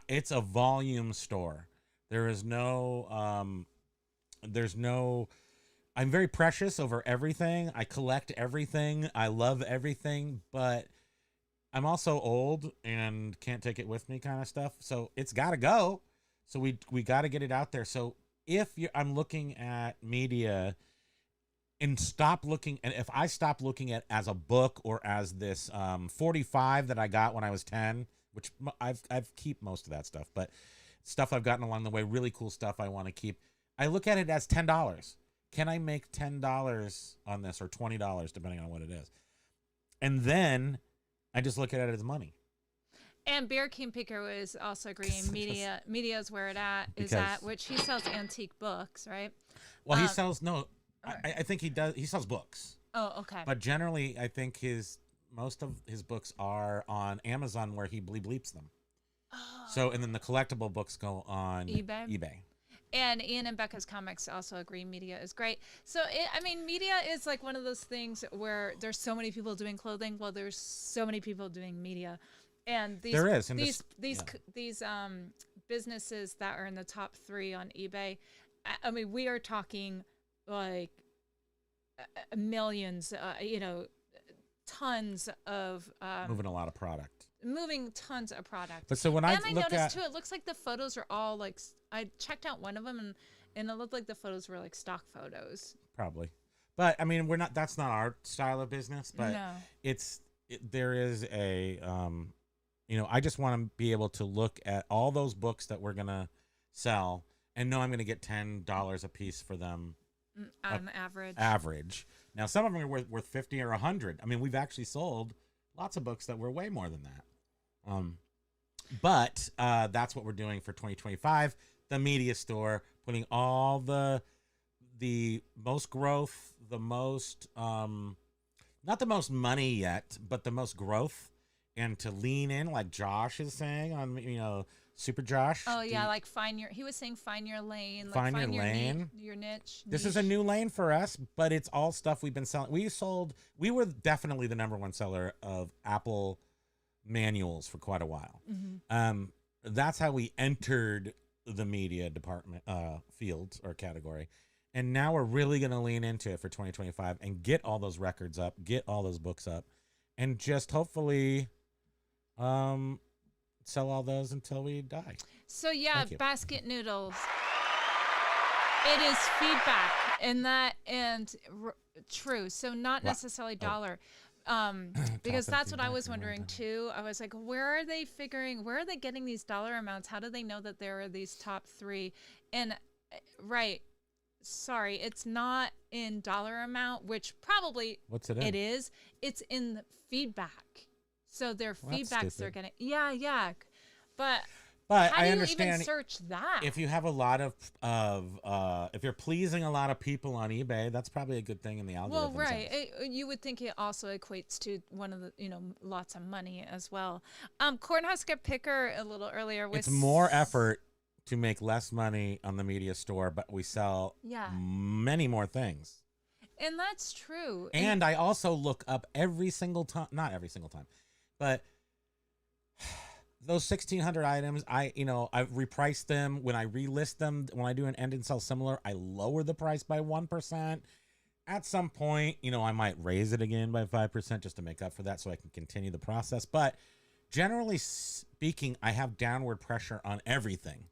It's a volume store. There is no, there's no I'm very precious over everything. I collect everything. I love everything, but I'm also old and can't take it with me kind of stuff. So it's got to go. So we got to get it out there. So I'm looking at media and if I stop looking at as a book or as this 45 that I got when I was 10, which I've keep most of that stuff, but stuff I've gotten along the way, really cool stuff I want to keep. I look at it as $10. Can I make $10 on this, or $20 depending on what it is? And then I just look at it as money. And Bear King Picker was also agreeing media is where it is at, which he sells antique books, right? Well, he sells I think he does. He sells books. Oh, okay. But generally, I think most of his books are on Amazon, where he bleeps them. Oh. So, and then the collectible books go on eBay. And Ian and Becca's Comics also agree media is great. So, media is like one of those things where there's so many people doing clothing. Well, there's so many people doing media. And these businesses that are in the top 3 on eBay, I mean, we are talking like millions, tons of moving tons of product. But so when I noticed too, it looks like the photos are all like, I checked out one of them and it looked like the photos were like stock photos. Probably, but I mean, that's not our style of business. But no. There is a I just want to be able to look at all those books that we're gonna sell and know I'm gonna get $10 a piece for them. On average. Now, some of them are worth 50 or 100. I mean, we've actually sold lots of books that were way more than that. But that's what we're doing for 2025. The media store, putting all the most growth, the most not the most money yet, but the most growth, and to lean in, like Josh is saying on Super Josh. Oh yeah, like he was saying find your lane. Like find your lane. Your niche. This is a new lane for us, but it's all stuff we've been selling. We were definitely the number 1 seller of Apple manuals for quite a while. Mm-hmm. That's how we entered the media department field or category. And now we're really going to lean into it for 2025 and get all those records up, get all those books up, and just hopefully sell all those until we die. So yeah, basket noodles. It is feedback and true. So not necessarily dollar. Because that's what I was wondering too. I was like, where are they getting these dollar amounts? How do they know that there are these top 3? And sorry, it's not in dollar amount, which probably what's it in? It is. It's in feedback. So their feedbacks they're getting. Yeah. But how do I you understand even search that? If you have a lot of if you're pleasing a lot of people on eBay, that's probably a good thing in the algorithm. Well, right. You would think it also equates to one of the lots of money as well. Cornhusker Picker a little earlier was. It's more effort to make less money on the media store, but we sell many more things. And that's true. And I also look up every single time, not every single time, but those 1,600 items, I reprice them. When I relist them, when I do an end and sell similar, I lower the price by 1%. At some point, I might raise it again by 5% just to make up for that so I can continue the process. But generally speaking, I have downward pressure on everything.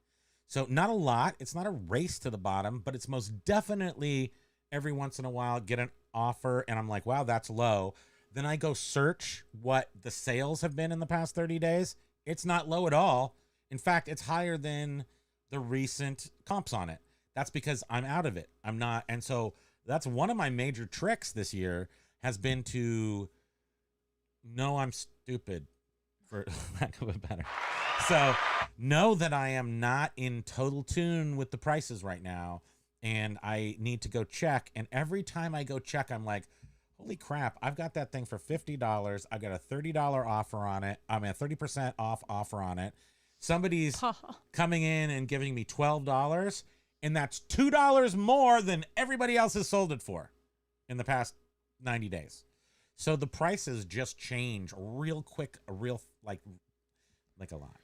So not a lot. It's not a race to the bottom, but it's most definitely every once in a while get an offer and I'm like, wow, that's low. Then I go search what the sales have been in the past 30 days. It's not low at all. In fact, it's higher than the recent comps on it. That's because I'm out of it. I'm not. And so that's one of my major tricks this year has been to know I'm stupid, for lack of a better. So know that I am not in total tune with the prices right now. And I need to go check. And every time I go check, I'm like, holy crap, I've got that thing for $50. I got a $30 offer on it. I mean, a 30% off offer on it. Somebody's coming in and giving me $12, and that's $2 more than everybody else has sold it for in the past 90 days. So the prices just change real quick, like a lot.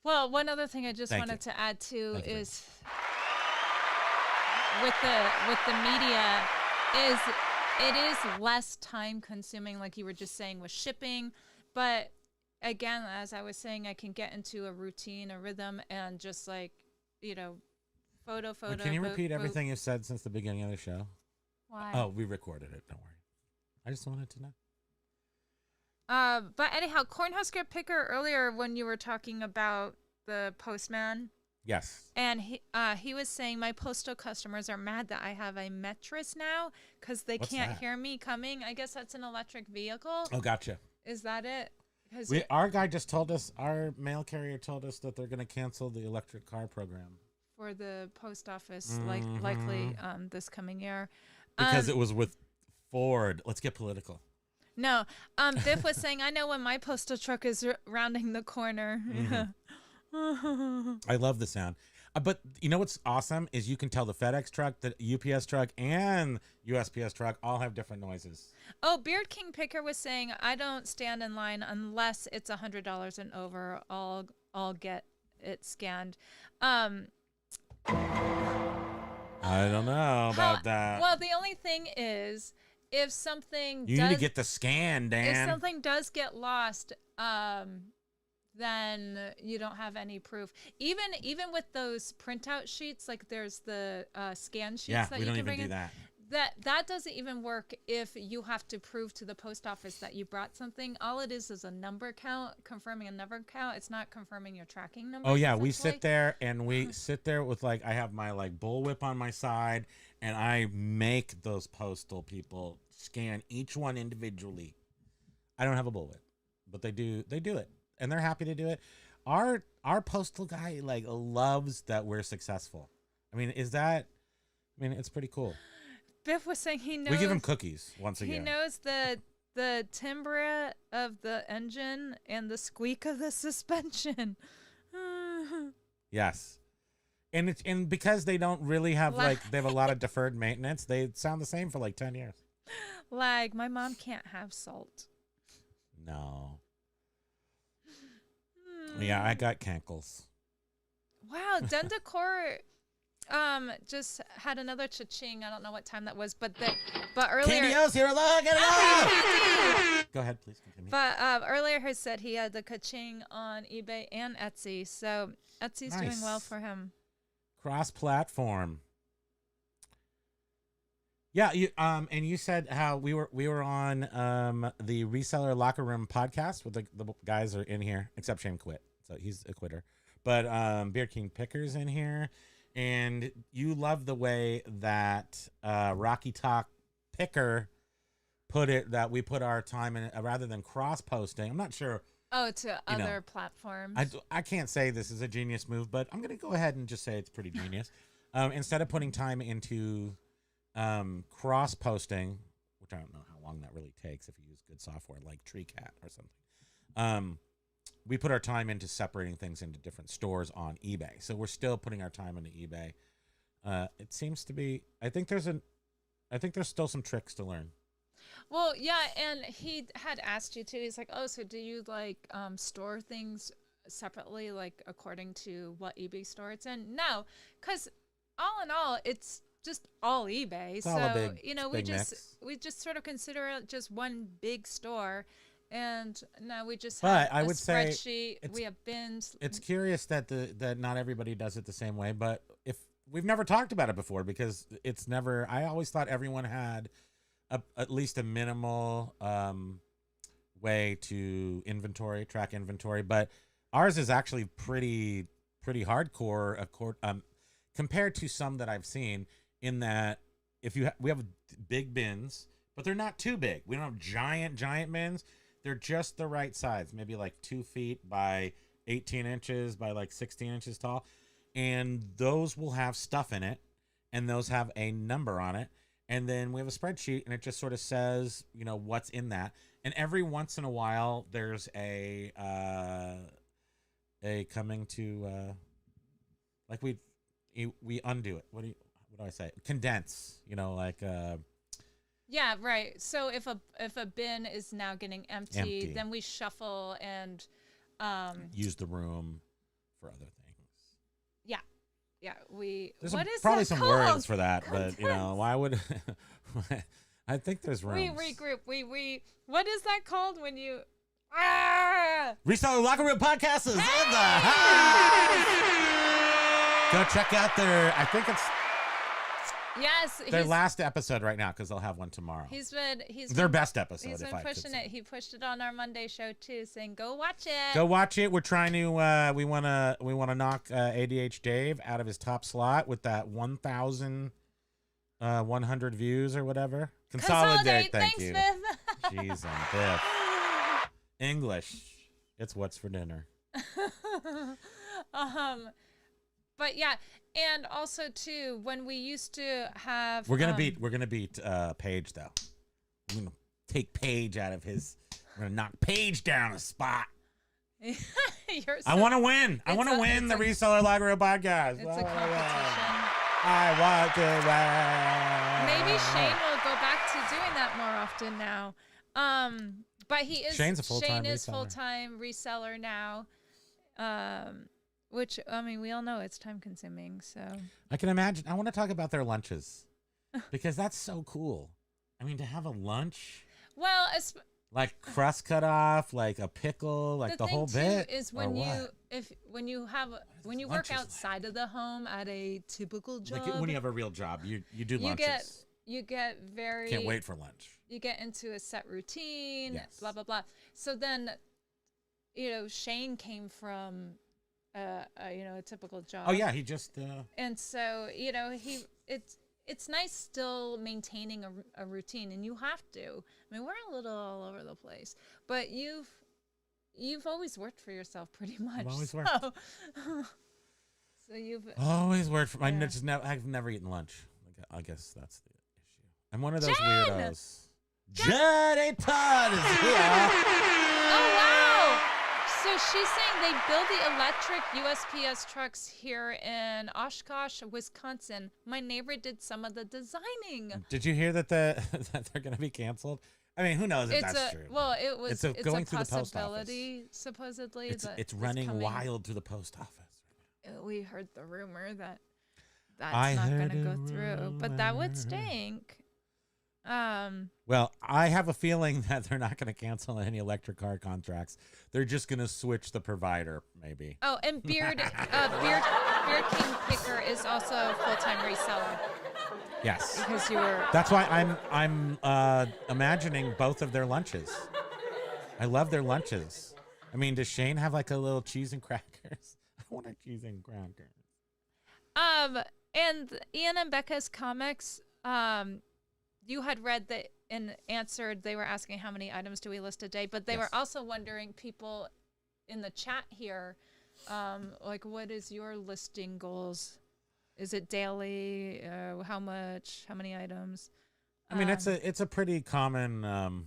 Well, one other thing I just wanted to add to is with the media, it is less time consuming, like you were just saying, with shipping. But again, as I was saying, I can get into a routine, a rhythm, and just like, photo. Can you repeat everything you said since the beginning of the show? Why? Oh, we recorded it. Don't worry. I just wanted to know. But anyhow, Cornhusker Picker earlier when you were talking about the postman. Yes. And he was saying my postal customers are mad that I have a mattress now because they What's can't that? hear me coming. I guess that's an electric vehicle. Oh, gotcha. Is that it? Our guy just told us, our mail carrier told us that they're going to cancel the electric car program. For the post office, likely this coming year. Because it was with Ford. Let's get political. No. Biff was saying, I know when my postal truck is rounding the corner. I love the sound. But you know what's awesome is you can tell the FedEx truck, the UPS truck, and USPS truck all have different noises. Oh, Beard King Picker was saying, I don't stand in line unless it's $100 and over. I'll get it scanned. I don't know about that. Well, the only thing is, if something You need to get the scan, Dan. If something does get lost, then you don't have any proof. Even with those printout sheets, like there's the scan sheets that you can bring in. That doesn't even work if you have to prove to the post office that you brought something. All it is a number count, confirming a number count. It's not confirming your tracking number. Oh yeah, we sit there with I have my bullwhip on my side, and I make those postal people scan each one individually. I don't have a bullwhip, but they do it, and they're happy to do it. Our postal guy loves that we're successful. It's pretty cool. Biff was saying he knows. We give him cookies once again. He knows the timbre of the engine and the squeak of the suspension. Yes, and because they don't really have they have a lot of deferred maintenance, they sound the same for 10 years. My mom can't have salt. No. Yeah, I got cankles. Wow, Dendacor just had another cha-ching. I don't know what time that was, but earlier. Candy here along, get it on! Go ahead, please continue. But earlier he said he had the ka-ching on eBay and Etsy, so Etsy's doing well for him. Cross-platform. Yeah, and you said how we were on the Reseller Locker Room podcast with the guys are in here, except Shane quit, so he's a quitter. But Beer King Picker's in here. And you love the way that Rocky Talk Picker put it, that we put our time in rather than cross-posting. I'm not sure. Oh, to other platforms. I can't say this is a genius move, but I'm going to go ahead and just say it's pretty genius. Instead of putting time into cross-posting, which I don't know how long that really takes if you use good software like TreeCat or something, we put our time into separating things into different stores on eBay. So we're still putting our time into eBay. It seems to be. I think there's still some tricks to learn. Well, yeah, and he had asked you too. He's like, "Oh, so do you store things separately, according to what eBay store it's in?" No, because all in all, it's just all eBay. It's all a big, we just sort of consider it just one big store. And now we just have a spreadsheet. We have bins. It's curious that that not everybody does it the same way, but if we've never talked about it before because it's never. I always thought everyone had at least a minimal way to track inventory, but ours is actually pretty hardcore compared to some that I've seen. In that, we have big bins, but they're not too big. We don't have giant bins. They're just the right size, maybe 2 feet by 18 inches by 16 inches tall. And those will have stuff in it, and those have a number on it. And then we have a spreadsheet, and it just sort of says, what's in that. And every once in a while, there's a coming to, we undo it. What do I say? Condense, Yeah, right. So if a bin is now getting empty, then we shuffle and use the room for other things. Yeah. Yeah, we. There's What is probably that some called? words for that, but why would? I think there's rooms. We regroup. We. What is that called when you? Ah! Reseller Locker Room Podcast is in the house. Go check out their. I think it's Yes, their last episode right now because they'll have one tomorrow. He's their best episode. He's if been I could pushing say. it. He pushed it on our Monday show too, saying go watch it. Go watch it. We're trying to. We wanna knock ADH Dave out of his top slot with that 1,100 views or whatever. Consolidate. Thank Thanks, you. Smith. Jeez, on Biff. English. It's what's for dinner. But yeah, and also too, when we used to have, We're gonna beat Paige though. I'm gonna take Paige out of his. We're gonna knock Paige down a spot. I want to win. I want to win the Reseller Locker Room Podcast. It's a competition. I want to win. Maybe Shane will go back to doing that more often now. But he is. Shane's a full-time Shane is reseller. full-time reseller now. Which, I mean, we all know it's time consuming, so. I can imagine. I want to talk about their lunches because that's so cool. I mean, to have a lunch, Well, like crust cut off, like a pickle, like the whole bit. Is or when what? when you work lunches outside of the home at a typical job. Like when you have a real job, you do lunches. You get very. Can't wait for lunch. You get into a set routine. Yes. Blah blah blah. So then, Shane came from. A typical job. Oh yeah, he just. And so it's nice still maintaining a routine, and you have to. I mean, we're a little all over the place, but you've always worked for yourself pretty much. I've always worked. So you've always worked for. Yeah. I've never eaten lunch. I guess that's the issue. I'm one of those Jen! weirdos. Jenny Todd is here. Oh wow! So she's saying they build the electric USPS trucks here in Oshkosh, Wisconsin. My neighbor did some of the designing. Did you hear that that they're going to be canceled? I mean, who knows if that's true? Well, it's going a through the post possibility, supposedly. It's running coming. wild through the post office. We heard the rumor that I that's not heard going to a go through, but that would stink. Well, I have a feeling that they're not going to cancel any electric car contracts. They're just going to switch the provider, maybe. Oh, and Beard King Picker is also a full-time reseller. Yes. Because you were. That's why I'm imagining both of their lunches. I love their lunches. I mean, does Shane have like a little cheese and crackers? I want a cheese and crackers. And Ian and Becca's comics, you had read that and answered. They were asking how many items do we list a day, but they were also wondering, people in the chat here, like, what is your listing goals? Is it daily? How much? How many items? I mean, it's a pretty common.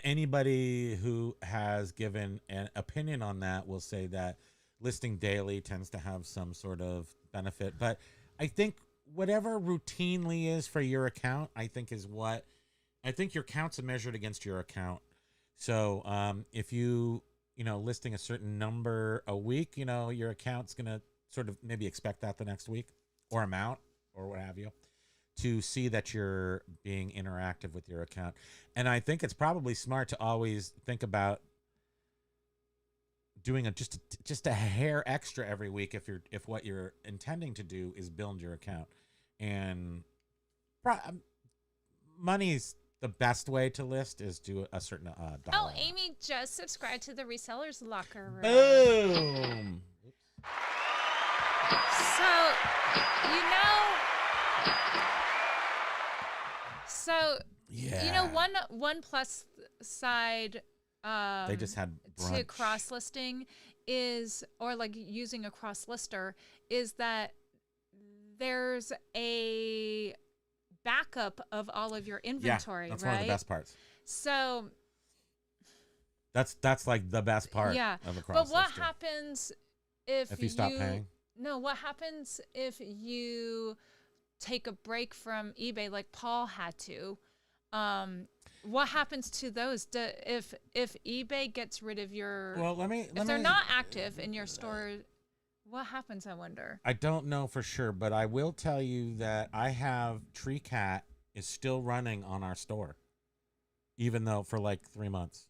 Anybody who has given an opinion on that will say that listing daily tends to have some sort of benefit. But I think whatever routinely is for your account, I think your account's measured against your account. So if you listing a certain number a week, your account's going to sort of maybe expect that the next week or amount or what have you, to see that you're being interactive with your account. And I think it's probably smart to always think about doing just a hair extra every week if what you're intending to do is build your account. And money's the best way to list is do a certain dollar. Oh, Amy just subscribed to the Resellers Locker Room. Boom. One plus side they just had brunch. to cross listing is, or like using a cross lister, is that there's a backup of all of your inventory, that's right? one of the best parts. So that's like the best part of a cross But what lister. happens if you stop paying? No, what happens if you take a break from eBay like Paul had to? What happens to those? If eBay gets rid of your, Well, let me if they're not active in your store, What happens, I wonder? I don't know for sure, but I will tell you that I have Tree Cat is still running on our store, even though for like 3 months. Is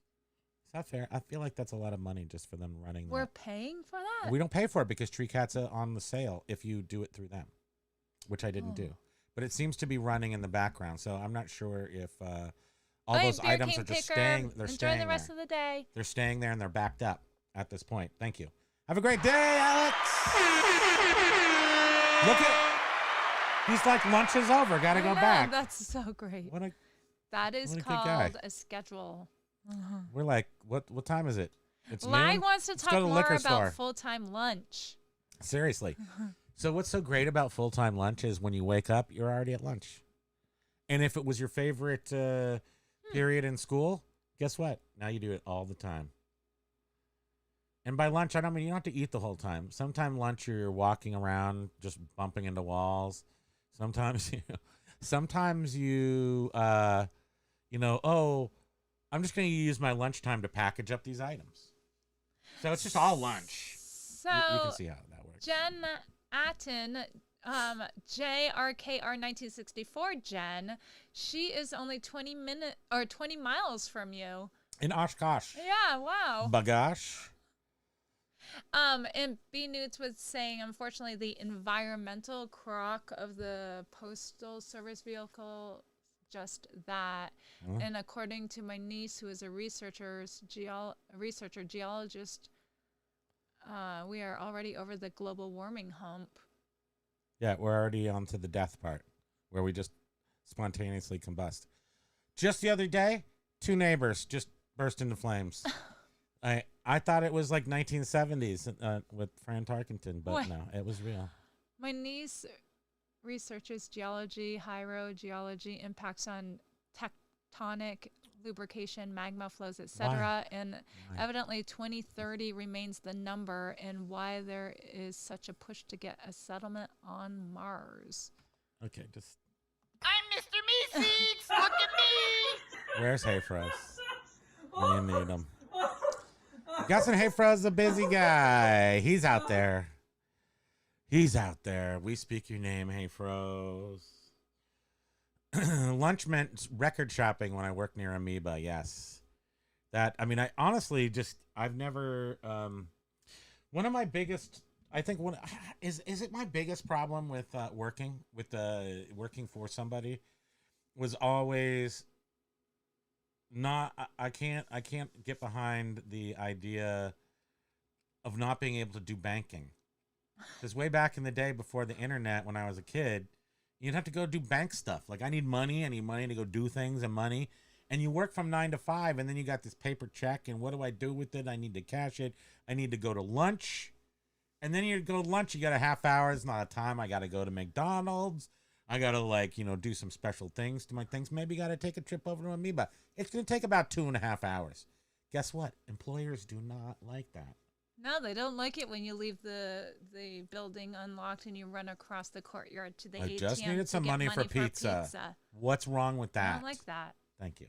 that fair? I feel like that's a lot of money just for them running We're that. paying for that? We don't pay for it because Tree Cat's on the sale if you do it through them, which I didn't do. But it seems to be running in the background, so I'm not sure if all those Beer items King are just Picker. staying. They're Enjoy staying the rest there. of the day. They're staying there and they're backed up at this point. Thank you. Have a great day, Alex. Look at. He's like, lunch is over. Got to I go know, back. That's so great. What a. That is what a good guy. called a schedule. We're like, what time is it? It's Lai noon? wants to Let's go talk to the more liquor about store. full-time lunch. Seriously. So what's so great about full-time lunch is when you wake up, you're already at lunch. And if it was your favorite period in school, guess what? Now you do it all the time. And by lunch, I don't mean you don't have to eat the whole time. Sometimes lunch, you're walking around, just bumping into walls. Sometimes you, oh, I'm just going to use my lunchtime to package up these items. So it's just all lunch. So You can see how that works. Jen Atten, JRKR1964 Jen, she is only 20 miles from you. In Oshkosh. Yeah, wow. Bagash. And B Newts was saying, unfortunately, the environmental crock of the postal service vehicle, just that. And according to my niece, who is a geologist, we are already over the global warming hump. Yeah, we're already on to the death part, where we just spontaneously combust. Just the other day, 2 neighbors just burst into flames. I thought it was like 1970s with Fran Tarkenton, but What? no, it was real. My niece researches geology, hydrogeology, impacts on tectonic lubrication, magma flows, etc. And evidently 2030 remains the number, and why there is such a push to get a settlement on Mars. Okay, just. I'm Mr. Meeseeks! Look at me! Where's Hayfroz? When you need him. Gus and Hayfroz, a busy guy. He's out there. He's out there. We speak your name, Hayfroz. Lunch meant record shopping when I worked near Amoeba. Yes, I honestly I've never. One of my biggest, I think is it my biggest problem with working for somebody was always not. I can't get behind the idea of not being able to do banking. Because way back in the day before the internet, when I was a kid, you'd have to go do bank stuff. Like, I need money to go do things and money. And you work from 9 to 5, and then you got this paper check, and what do I do with it? I need to cash it. I need to go to lunch. And then you go to lunch, you got a half hour. It's not a time. I got to go to McDonald's. I got to, do some special things to my things. Maybe got to take a trip over to Amoeba. It's going to take about 2.5 hours. Guess what? Employers do not like that. No, they don't like it when you leave the building unlocked and you run across the courtyard to the ATM. I just needed to some get money for pizza. What's wrong with that? I don't like that. Thank you.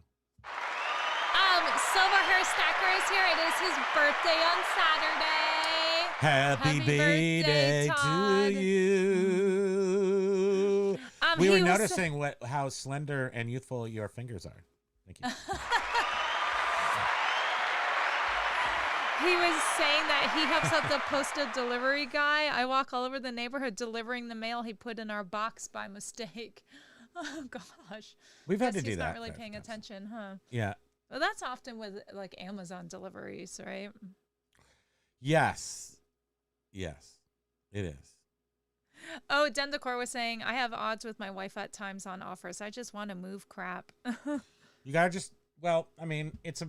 Silver Hair Stacker is here. It is his birthday on Saturday. Happy birthday to Todd. you. We He were was- noticing how slender and youthful your fingers are. Thank you. He was saying that he helps out the postal delivery guy. I walk all over the neighborhood delivering the mail he put in our box by mistake. Oh, gosh. We've had to Guess do he's that. not really paying attention, huh? Yeah. Well, that's often with, like, Amazon deliveries, right? Yes. Yes, it is. Oh, Dendecor was saying, I have odds with my wife at times on offers. I just want to move crap. You gotta just. Well, I mean, it's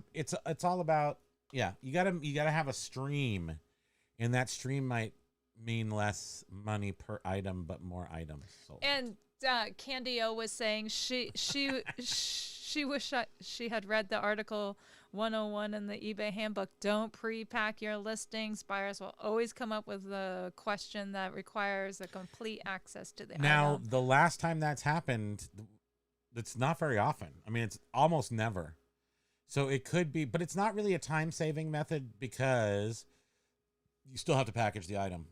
all about. Yeah, you gotta have a stream, and that stream might mean less money per item, but more items sold. And Candy O was saying she wished she had read the article 101 in the eBay handbook. Don't pre-pack your listings. Buyers will always come up with a question that requires a complete access to the Now, item. the last time that's happened, it's not very often. I mean, it's almost never. So it could be, but it's not really a time-saving method because you still have to package the item.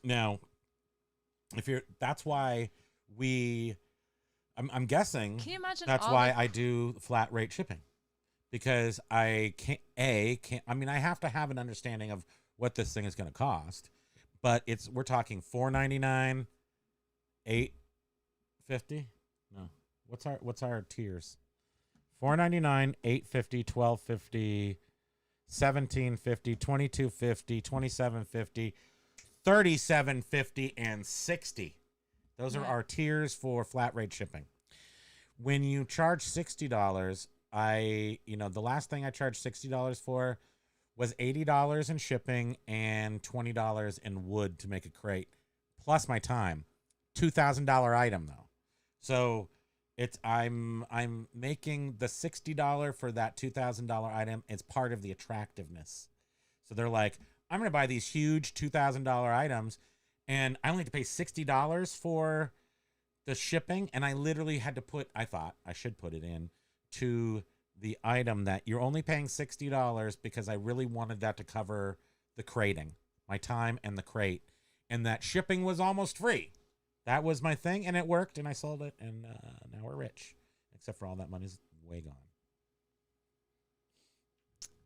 Now, that's why I'm guessing Can you imagine that's all why the- I do flat rate shipping, because I I have to have an understanding of what this thing is going to cost, but we're talking $4.99, $8.50. No, what's our tiers? $4.99, $8.50, $12.50, $17.50, $22.50, $27.50, $37.50, and $60. Those are Yeah. our tiers for flat rate shipping. When you charge $60, the last thing I charged $60 for was $80 in shipping and $20 in wood to make a crate, plus my time. $2,000 item though. So I'm making the $60 for that $2,000 item. It's part of the attractiveness. So they're like, I'm going to buy these huge $2,000 items, and I only have to pay $60 for the shipping. And I literally had to I thought I should put it in to the item that you're only paying $60 because I really wanted that to cover the crating, my time and the crate, and that shipping was almost free. That was my thing, and it worked, and I sold it, and now we're rich, except for all that money's way gone.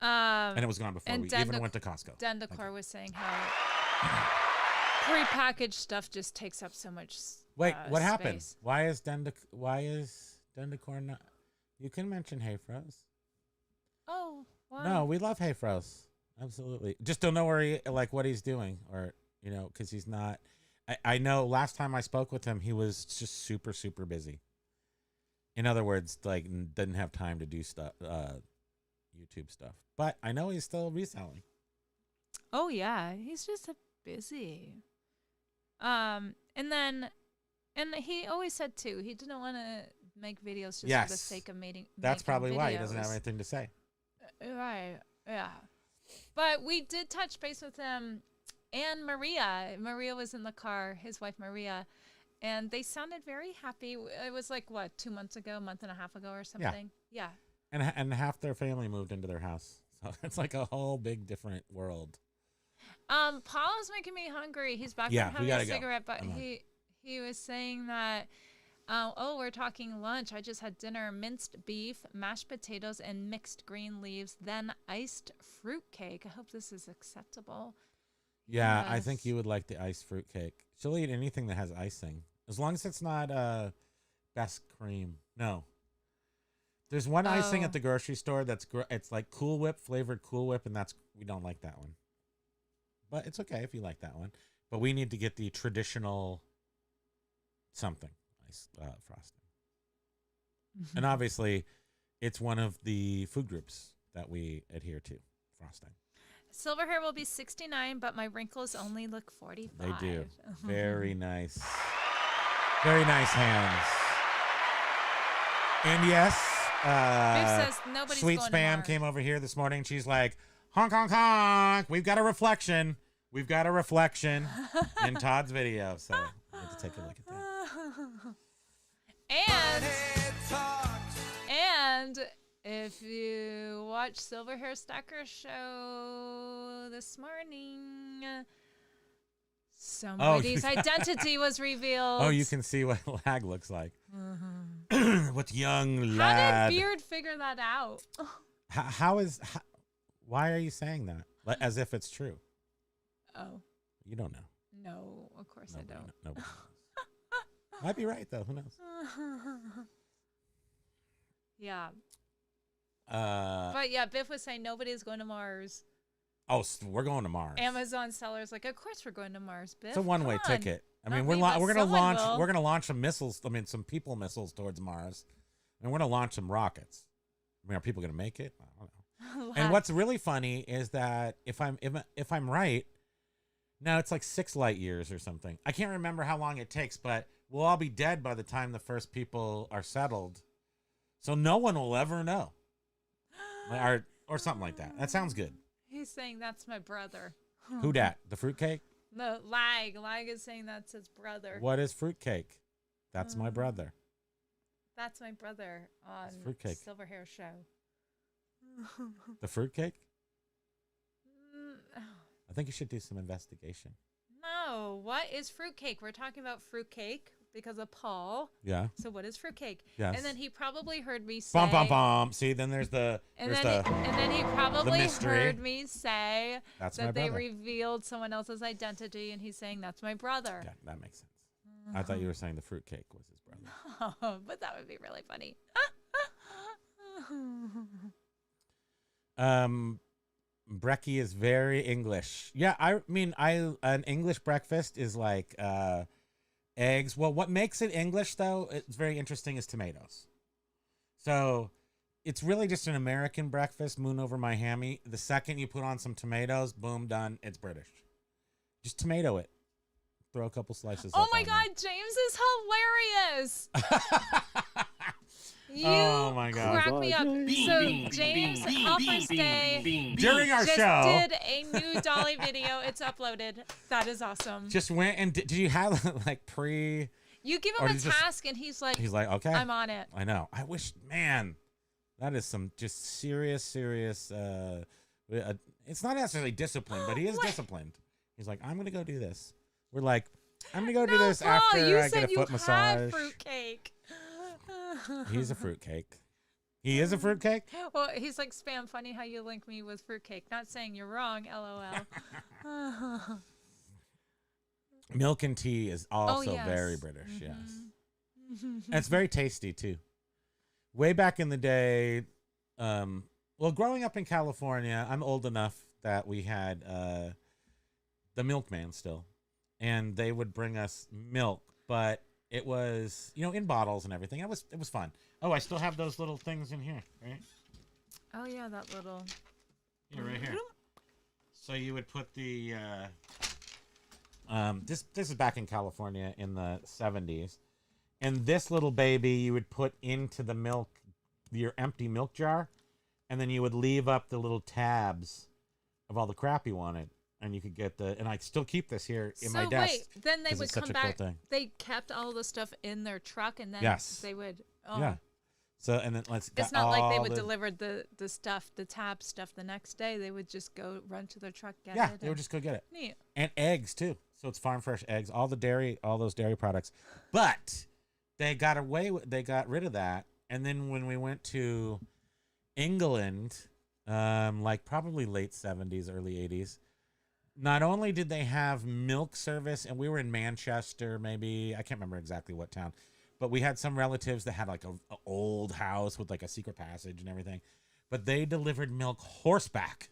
And it was gone before we even went to Costco. Dendacor was saying how prepackaged stuff just takes up so much Wait, what happened? space. Why is Dendacor not? You can mention Hey Froze. Oh, wow. No, we love Hey Froze. Absolutely. Just don't know what he's doing, or because he's not. I know last time I spoke with him, he was just super, super busy. In other words, didn't have time to do stuff, YouTube stuff. But I know he's still reselling. Oh yeah, he's just busy. And he always said too, he didn't want to make videos just for the sake of making. That's probably videos. why he doesn't have anything to say. Right. Yeah. But we did touch base with him and Maria. Maria was in the car, his wife Maria, and they sounded very happy. It was like what, 2 months ago, a month and a half ago or something. Yeah. And half their family moved into their house. So it's like a whole big different world. Paul's making me hungry. He's back Yeah, from we having a gotta go. cigarette, but I'm he was saying that we're talking lunch. I just had dinner, minced beef, mashed potatoes, and mixed green leaves, then iced fruit cake. I hope this is acceptable. Yeah, I Yes. think you would like the iced fruit cake. She'll eat anything that has icing, as long as it's not best cream. No. There's one icing at the grocery store it's like Cool Whip, flavored Cool Whip, and we don't like that one. But it's okay if you like that one. But we need to get the traditional something ice frosting. And obviously, it's one of the food groups that we adhere to, frosting. Silver hair will be 69, but my wrinkles only look 45. They do. Very nice. Very nice hands. And yes, Viv says nobody's Sweet going to Spam Mars. came over here this morning. She's like, honk, honk, honk. We've got a reflection. We've got a reflection in Todd's video. So we have to take a look at that. And if you watch Silver Hair Stacker show this morning, somebody's identity was revealed. Oh, you can see what lag looks like. What young How lad. did Beard figure that out? Why are you saying that? As if it's true. Oh, You don't know. no, of course I don't. Nobody knows. Might be right, though. Who knows? Yeah. But yeah, Biff was saying nobody's going to Mars. Oh, we're going to Mars. Amazon sellers like, of course we're going to Mars, Biff. It's a one-way Come on. ticket. I Not mean, me, but we're gonna someone launch will. some missiles. I mean, some people missiles towards Mars, and we're gonna launch some rockets. I mean, are people gonna make it? I don't know. And what's really funny is that if I'm right, now it's like 6 light years or something. I can't remember how long it takes, but we'll all be dead by the time the first people are settled, so no one will ever know, or something like that. That sounds good. He's saying that's my brother. Who dat? The fruitcake? No, Lag. Lag is saying that's his brother. What is fruitcake? That's my brother. That's my brother on fruitcake. Silver Hair Show. The fruitcake? Mm, I think you should do some investigation. No. So, what is fruitcake? We're talking about fruitcake because of Paul. Yeah. So, what is fruitcake? Yes. And then he probably heard me say. Bum, bum, bum. See, then there's the. And there's then he probably mystery. heard me say That's my that they brother. revealed someone else's identity, and he's saying that's my brother. Yeah, that makes sense. I thought you were saying the fruitcake was his brother. Oh, but that would be really funny. Brekkie is very English. Yeah, I mean, an English breakfast is like eggs. Well, what makes it English though, it's very interesting, is tomatoes. So it's really just an American breakfast, moon over my hammy. The second you put on some tomatoes, boom, done. It's British. Just tomato it. Throw a couple slices. Oh up my on God, James is hilarious. there. You Oh my God. crack me up. So James, Alpha's Day, During our just show, did a new Dolly video. It's uploaded. That is awesome. just went and did you have like You give or him a he's just- task, and he's like, okay. I'm on it. I know. I wish, man, that is some just serious. It's not necessarily discipline, but he is disciplined. He's like, I'm gonna go do this. We're like, I'm gonna go do this Paul, after you I said get a you foot had massage. fruitcake. He's a fruitcake. He is a fruitcake. Well, he's like, spam, funny how you link me with fruitcake. Not saying you're wrong, LOL. Milk and tea is also yes. very British. Yes, and it's very tasty too. Way back in the day, well, growing up in California, I'm old enough that we had the milkman still, and they would bring us milk, but it was, in bottles and everything. It was fun. Oh, I still have those little things in here, right? Oh, yeah, that little. Yeah, right here. So you would put the this is back in California in the 70s, and this little baby you would put into the milk, your empty milk jar, and then you would leave up the little tabs of all the crap you wanted, and you could get and I still keep this here in my desk. Wait, then they 'cause would it's such come a cool back. thing. They kept all the stuff in their truck, and then Yes. they would. Oh. Yeah. So and then It's not like they would deliver the stuff, the tab stuff the next day. They would just go run to their truck, get Yeah, it. they would just go get it. Neat. And eggs too. So it's farm fresh eggs, all those dairy products. But they got rid of that. And then when we went to England, like probably late 70s, early 80s, not only did they have milk service, and we were in Manchester, maybe, I can't remember exactly what town, but we had some relatives that had like a old house with like a secret passage and everything. But they delivered milk horseback.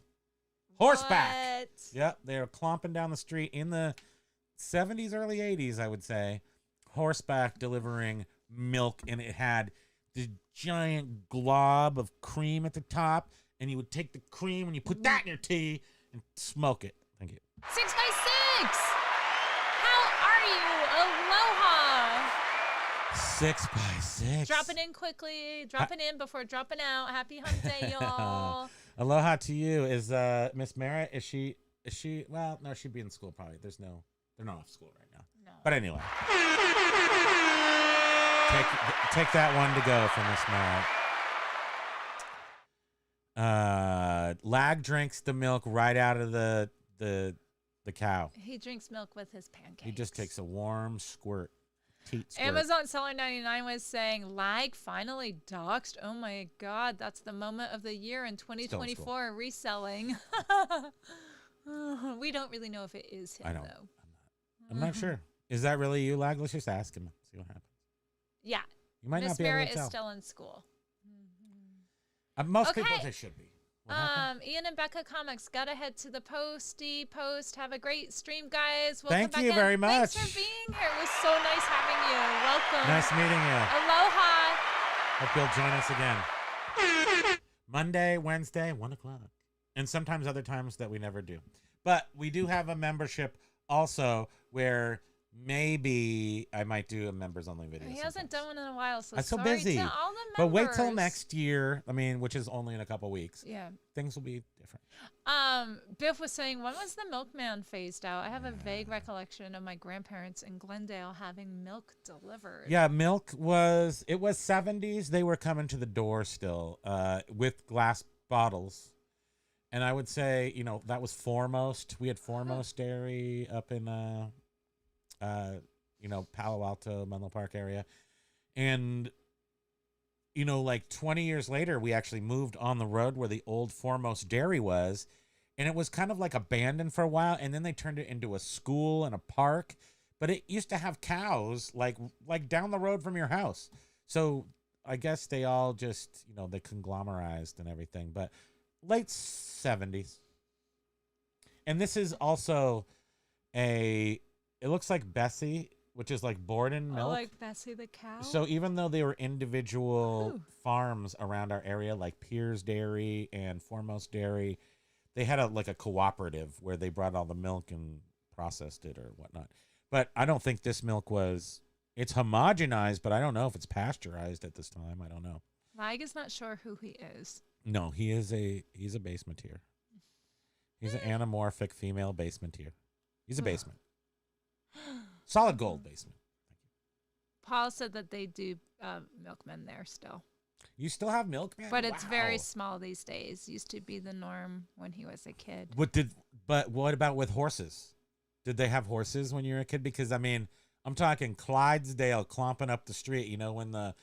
Horseback. What? Yep, they were clomping down the street in the 70s, early 80s, I would say. Horseback delivering milk, and it had this giant glob of cream at the top, and you would take the cream and you put that in your tea and smoke it. Thank you. 6x6. How are you? Aloha. 6x6. Dropping in quickly. Dropping in before dropping out. Happy hump day, y'all. Aloha to you. Is Miss Merritt, is she well, no, she'd be in school probably. They're not off school right now. No. But anyway. Take that one to go from Miss Merritt. Lag drinks the milk right out of the cow. He drinks milk with his pancakes. He just takes a warm squirt. Teat squirt. Amazon Seller 99 was saying, lag finally doxed. Oh my God, that's the moment of the year in 2024 reselling. We don't really know if it is him, I don't. though. I'm not sure. Is that really you, Lag? Let's just ask him. See what happens. Yeah. You might Miss not be able Merritt to is tell. still in school. Most Okay. people they should be. What happened? Ian and Becca Comics, gotta head to the post. Have a great stream, guys. Welcome Thank back you in. very much. Thanks for being here. It was so nice having you. Welcome. Nice meeting you. Aloha. Hope you'll join us again. Monday, Wednesday, 1 o'clock. And sometimes other times that we never do. But we do have a membership also where maybe I might do a members only video. He hasn't sometimes. done one in a while, so I'm so sorry busy. to all the members. But wait till next year. I mean, which is only in a couple weeks. Yeah. Things will be different. Biff was saying, when was the milkman phased out? I have a vague recollection of my grandparents in Glendale having milk delivered. Yeah, milk was 70s. They were coming to the door still with glass bottles. And I would say, that was Foremost. We had Foremost Dairy up in Palo Alto, Menlo Park area. And, like 20 years later, we actually moved on the road where the old Foremost Dairy was. And it was kind of like abandoned for a while. And then they turned it into a school and a park. But it used to have cows like down the road from your house. So I guess they all just, they conglomerized and everything. But late 70s. And this is also it looks like Bessie, which is like Borden milk. Like Bessie the cow? So even though they were individual farms around our area, like Piers Dairy and Foremost Dairy, they had a cooperative where they brought all the milk and processed it or whatnot. But I don't think this milk it's homogenized, but I don't know if it's pasteurized at this time. I don't know. Lag is not sure who he is. No, he's a basementier. He's an anamorphic female basementier. He's a basement. Solid gold basement. Paul said that they do milkmen there still. You still have milkman? But it's very Wow. small these days. Used to be the norm when he was a kid. But what about with horses? Did they have horses when you were a kid? Because I'm talking Clydesdale clomping up the street. When the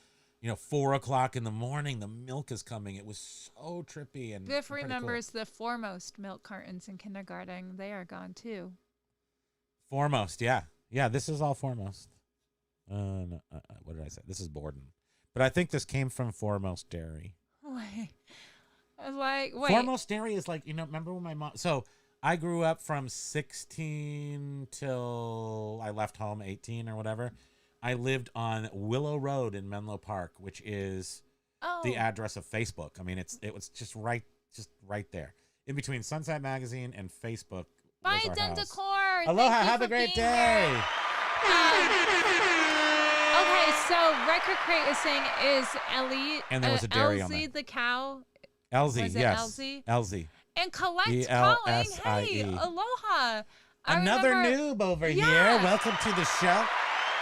4 o'clock in the morning, the milk is coming. It was so trippy and Biff pretty remembers the Foremost milk cartons in kindergarten. They are gone too. Cool. Foremost, yeah. This is all Foremost. No, what did I say? This is Borden, but I think this came from Foremost Dairy. Wait. Foremost Dairy is remember when my mom? So I grew up from 16 till I left home 18 or whatever. I lived on Willow Road in Menlo Park, which is the address of Facebook. It was just right there in between Sunset Magazine and Facebook. Bye, was our house. Dentacore. Aloha, Thank you have for a great being day. here. Okay, so Record Crate is saying, is Ellie And there was a dairy on Elsie that. the cow? Elsie, Was it yes. Elsie? Elsie. And Colette's ELSIE. calling. Hey, aloha. I Another remember- noob over Yeah. here. Welcome to the show.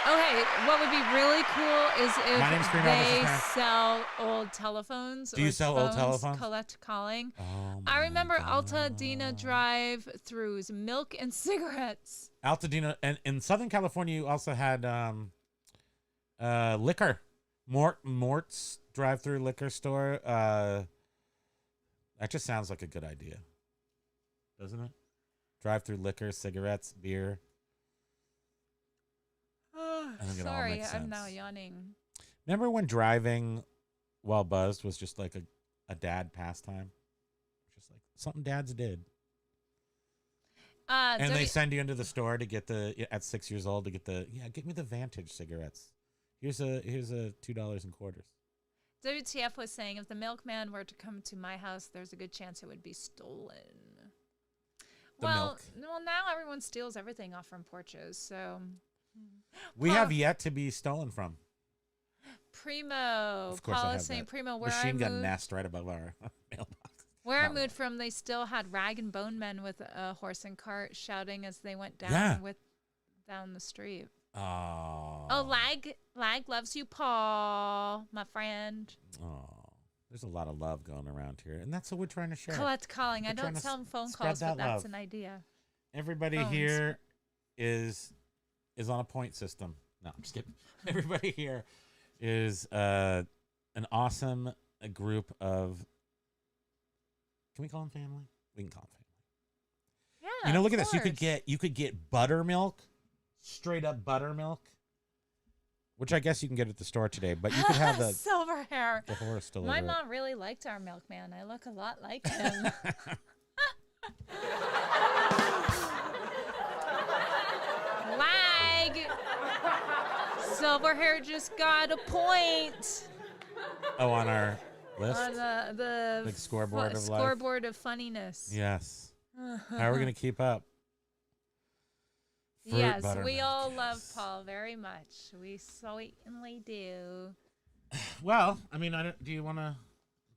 Okay, what would be really cool is My name's if Primo, this is they Karen. sell old telephones. Do you or sell old phones, telephones? Colette calling. Oh, I remember my Altadena drive-throughs, milk and cigarettes. Altadena, and in Southern California, you also had liquor. Mort's drive-through liquor store. That just sounds like a good idea, doesn't it? Drive-through liquor, cigarettes, beer. I think it all Sorry, makes I'm now sense. yawning. Remember when driving while buzzed was just like a dad pastime? Just like something dads did. And they send you into the store to get at 6 years old to get get me the Vantage cigarettes. Here's a $2 in quarters. WTF was saying, if the milkman were to come to my house, there's a good chance it would be stolen. Well, now everyone steals everything off from porches, so... We have yet to be stolen from. Primo. Of course Paul I is have saying, that. Primo, where Machine I gun moved, nest right above our mailbox. where I Not moved really. from, they still had rag and bone men with a horse and cart shouting as they went down Yeah. down the street. Oh. Oh, Lag loves you, Paul, my friend. Oh. There's a lot of love going around here, and that's what we're trying to share. Colette's calling. I We're trying don't to tell him phone spread calls, but that that's love. an idea. Everybody Phones. here is on a point system. No, I'm just kidding. Everybody here is an awesome group of. Can we call them family? We can call them family. Yeah, Look of at this. You could get buttermilk, straight up buttermilk, which I guess you can get at the store today. But you could have the silver hair. horse deliver. My it. mom really liked our milkman. I look a lot like him. Lag. Silver hair just got a point Oh, on our list. on the Big scoreboard of life. scoreboard of funniness. Yes. How are we going to keep up? Fruit Yes, we buttermilk, all love yes. Paul very much. We certainly do. Well, I mean, do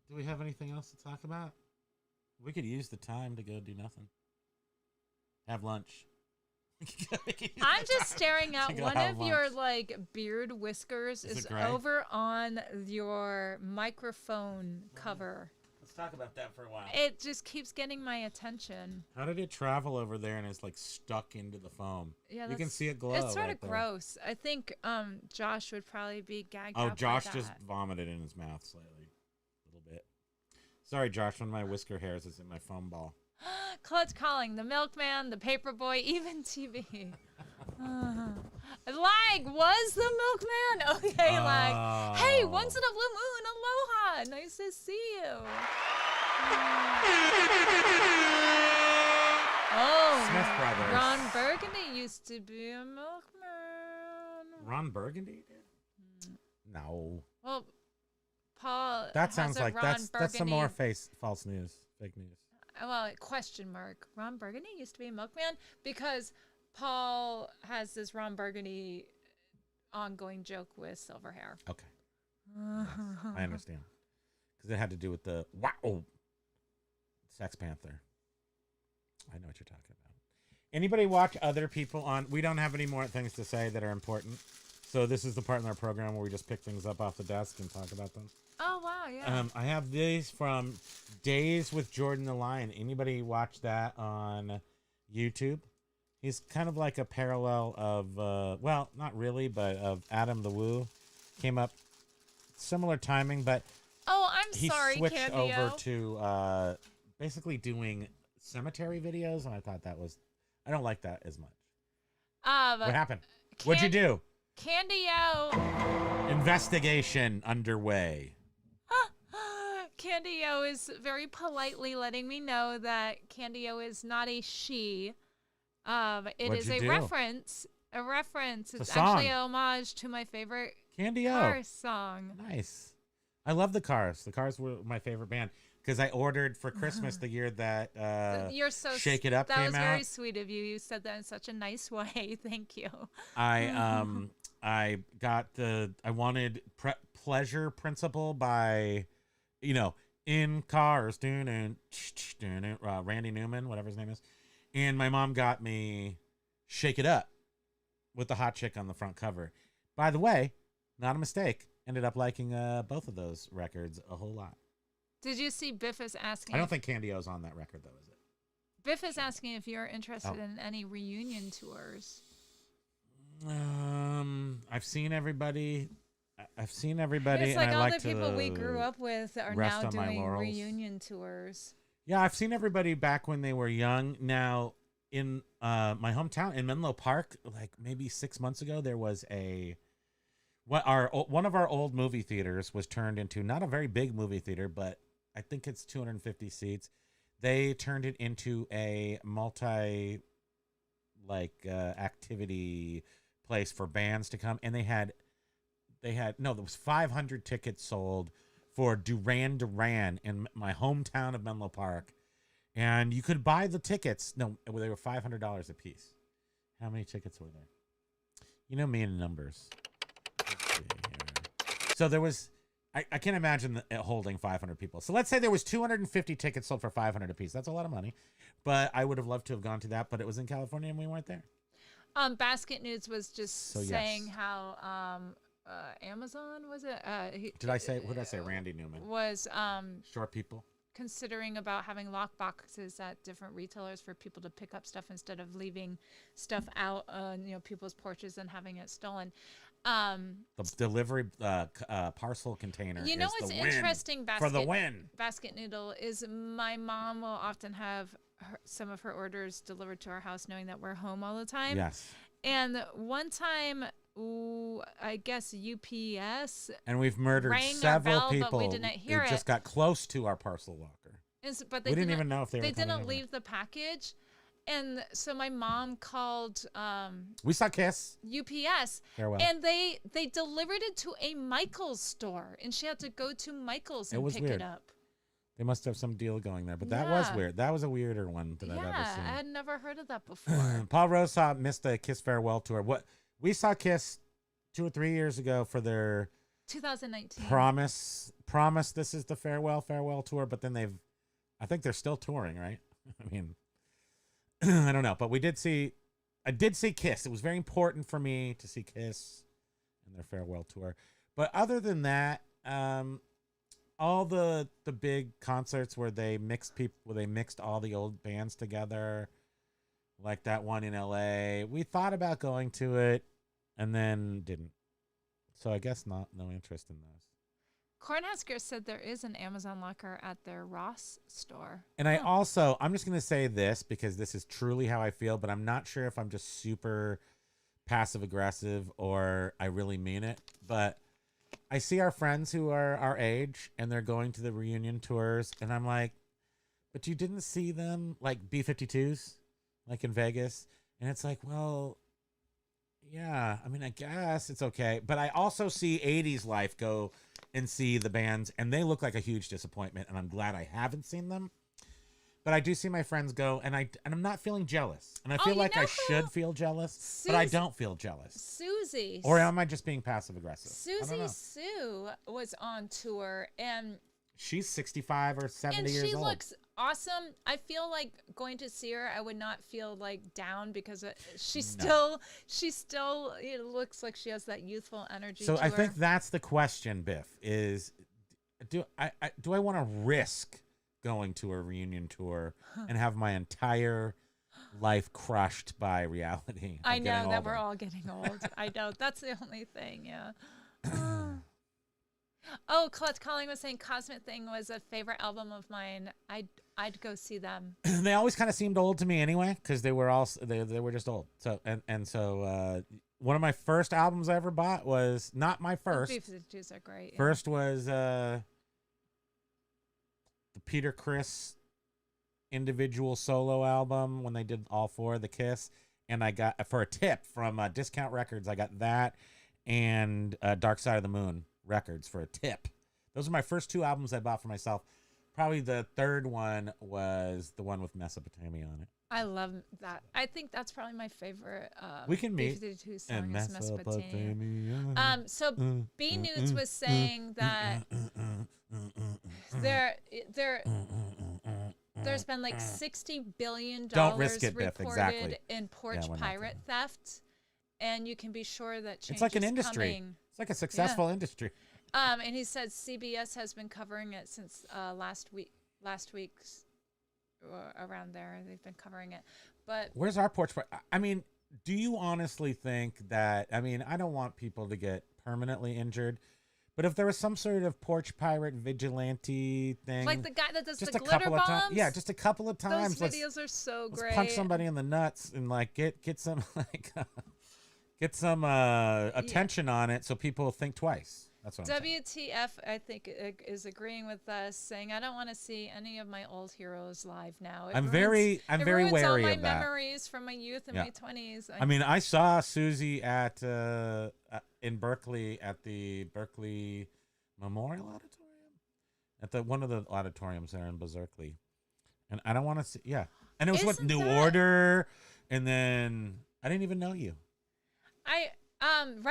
we have anything else to talk about? We could use the time to go do nothing. Have lunch. I'm just staring To at go one have of your lunch. beard whiskers Is is it gray? over on your microphone cover. Let's talk about that for a while. It just keeps getting my attention. How did it travel over there and it's like stuck into the foam? Yeah, you can see it glow. It's sort right of there. gross. I think Josh would probably be gagged Oh, out by Josh that. just vomited in his mouth slightly. A little bit. Sorry, Josh, one of my whisker hairs is in my foam ball. Clutch calling, the milkman, the paper boy, even TV. Lag was the milkman. Okay, Lag. Hey, once in a blue moon, aloha. Nice to see you. Oh, Smith Brothers. Ron Burgundy used to be a milkman. Ron Burgundy did? No. Well, Paul. That has sounds a like Ron that's some more Burgundy- false news, fake news. Well, question mark. Ron Burgundy used to be a milkman because Paul has this Ron Burgundy ongoing joke with silver hair. Okay. Yes, I understand. Because it had to do with the wow Sex Panther. I know what you're talking about. Anybody watch other people on? We don't have any more things to say that are important. So this is the part in our program where we just pick things up off the desk and talk about them. Oh, wow, yeah. I have these from Days with Jordan the Lion. Anybody watch that on YouTube? He's kind of like a parallel of, well, not really, but of Adam the Woo. Came up similar timing, but Oh, I'm he sorry, switched Candio. over to basically doing cemetery videos, and I thought that was, I don't like that as much. What happened? What'd you do? Candio. Investigation underway. Candio is very politely letting me know that Candio is not a she. It What'd is you a do? reference. A reference. It's It's a actually song. a homage to my favorite Candy-O. Cars song. Nice. I love the Cars. The Cars were my favorite band because I ordered for Christmas the year that You're so Shake It Up That came was very out. sweet of you. You said that in such a nice way. Thank you. I got I wanted Pleasure Principle by, In Cars, Randy Newman, whatever his name is. And my mom got me Shake It Up with the hot chick on the front cover. By the way, not a mistake. Ended up liking both of those records a whole lot. Did you see Biff is asking? I don't think Candy-O's on that record, though, is it? Biff is asking if you're interested Oh. in any reunion tours. I've seen everybody. It's and like I all like the people we to grew up with are rest now on my doing laurels. reunion tours. Yeah, I've seen everybody back when they were young. Now, in my hometown in Menlo Park, like maybe 6 months ago, there was one of our old movie theaters was turned into not a very big movie theater, but I think it's 250 seats. They turned it into a multi activity place for bands to come, and there was 500 tickets sold for Duran Duran in my hometown of Menlo Park, and you could buy the tickets. No, they were $500 a piece. How many tickets were there? You know me and numbers. Let's see here. So there was, I can't imagine it holding 500 people. So let's say there was 250 tickets sold for 500 a piece. That's a lot of money, but I would have loved to have gone to that, but it was in California and we weren't there. Basket News was just So, yes. saying how Amazon was it? What did I say? Randy Newman. Was Short people. considering about having lock boxes at different retailers for people to pick up stuff instead of leaving stuff out on people's porches and having it stolen. The delivery parcel container. You know is what's the win interesting, for the win. Basket Noodle, is my mom will often have some of her orders delivered to our house knowing that we're home all the time. Yes. And one time, I guess UPS, And we've murdered rang our several bell, but we people didn't hear who just it. got close to our parcel locker. but they We didn't even know if they were coming didn't over. leave the package. And so my mom called We saw Kiss. UPS, Farewell. and they delivered it to a Michael's store, and she had to go to Michael's and was pick weird. it up. They must have some deal going there, but that was Yeah. weird. That was a weirder one that I've ever Yeah, seen. I had never heard of that before. Paul Rose missed the Kiss farewell tour. What we saw Kiss 2 or 3 years ago for their 2019. promise. This is the farewell tour, but then I think they're still touring, right? I mean, I don't know, but I did see Kiss. It was very important for me to see Kiss and their farewell tour. But other than that, all the big concerts where they mixed all the old bands together, like that one in LA. We thought about going to it and then didn't. So I guess no interest in those. Cornhusker said there is an Amazon locker at their Ross store. And I'm just going to say this because this is truly how I feel, but I'm not sure if I'm just super passive aggressive or I really mean it. But I see our friends who are our age and they're going to the reunion tours. And I'm like, but you didn't see them like B-52s, like in Vegas. And it's like, well, yeah, I mean, I guess it's okay. But I also see 80s Life go and see the bands, and they look like a huge disappointment, and I'm glad I haven't seen them. But I do see my friends go, and I'm not feeling jealous. And I feel like I should feel jealous, but I don't feel jealous. Susie. Or am I just being passive aggressive? Susie Sue was on tour, and she's 65 or 70 years old. And she looks awesome. I feel like going to see her, I would not feel like down because she still it looks like she has that youthful energy. So to I her. think that's the question, Biff, is do I want to risk going to a reunion tour and have my entire life crushed by reality? I know that we're all getting old. I know. That's the only thing, yeah. Oh, Colette Calling was saying Cosmic Thing was a favorite album of mine. I'd go see them. They always kind of seemed old to me anyway, because they were just old. So so one of my first albums I ever bought was not my first. The B-52s are great. Yeah. First was the Peter Criss individual solo album when they did all four of the Kiss, and I got for a tip from Discount Records. I got that and Dark Side of the Moon records for a tip. Those are my first two albums I bought for myself. Probably the third one was the one with Mesopotamia on it. I love that. I think that's probably my favorite. We can meet B-52 song in is Mesopotamia. Mesopotamia. So B Nudes was saying that there's been like $60 billion Don't risk it, reported Biff. Exactly. in Porch pirate theft, and you can be sure that change it's like an is industry. coming. It's like a successful industry. And he said CBS has been covering it since last week's around there. They've been covering it. But where's our porch? I mean, do you honestly think that? I mean, I don't want people to get permanently injured, but if there was some sort of porch pirate vigilante thing, like the guy that does just the a glitter couple bombs, of times, yeah, just a couple of times. Those videos are so great. Let's punch somebody in the nuts and like get some like get some attention on it so people think twice. That's what I'm saying. WTF, I think, is agreeing with us, saying, I don't want to see any of my old heroes live now. I'm very wary of that. all my memories from my youth and my 20s. I mean, I saw Susie at in Berkeley at the Berkeley Memorial Auditorium, at one of the auditoriums there in Berkeley, and I don't want to see. Yeah, and it was with New Order, and then I didn't even know you.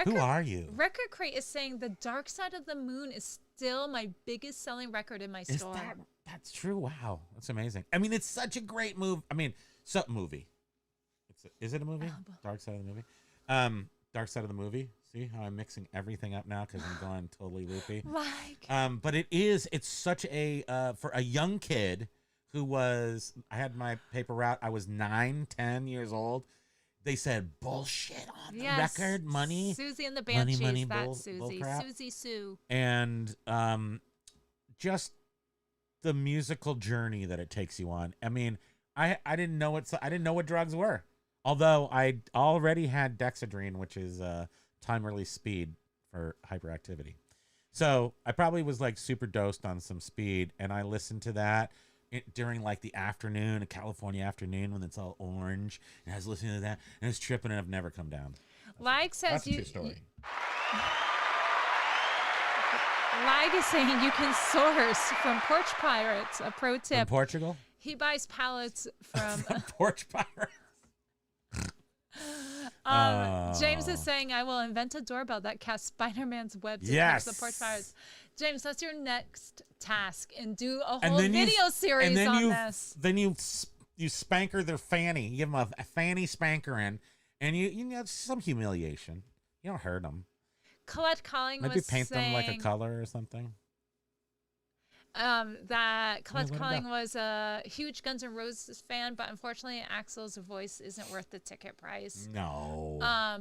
Who are you? Record Crate is saying The Dark Side of the Moon is still my biggest selling record in my store. That's true? Wow, that's amazing. I mean, it's such a great movie. I mean, movie. Is it a movie? Dark Side of the Movie. Dark Side of the Movie. See how I'm mixing everything up now because I'm going totally loopy. But it's such a for a young kid who was. I had my paper route. I was 9-10 years old. They said bullshit on the record, money. Susie and the Banshees, money, Susie. crap. Susie Sue. And just the musical journey that it takes you on. I mean, I didn't know what drugs were. Although I already had Dexedrine, which is time release speed for hyperactivity. So I probably was like super dosed on some speed, and I listened to that during like the afternoon, a California afternoon when it's all orange, and I was listening to that and I was tripping and I've never come down. Says that's a true story. Lag is saying you can source from Porch Pirates. A pro tip. From Portugal? He buys pallets from Porch Pirates. James is saying, I will invent a doorbell that casts Spider-Man's web to catch the Porch Pirates. James, that's your next task, and do a whole video series on this. Then you spanker their fanny. You give them a fanny spankering, and you know some humiliation. You don't hurt them. Colette Calling Maybe was paint saying, them like a color or something. that Colette what Calling about- was a huge Guns N' Roses fan, but unfortunately, Axl's voice isn't worth the ticket price. No.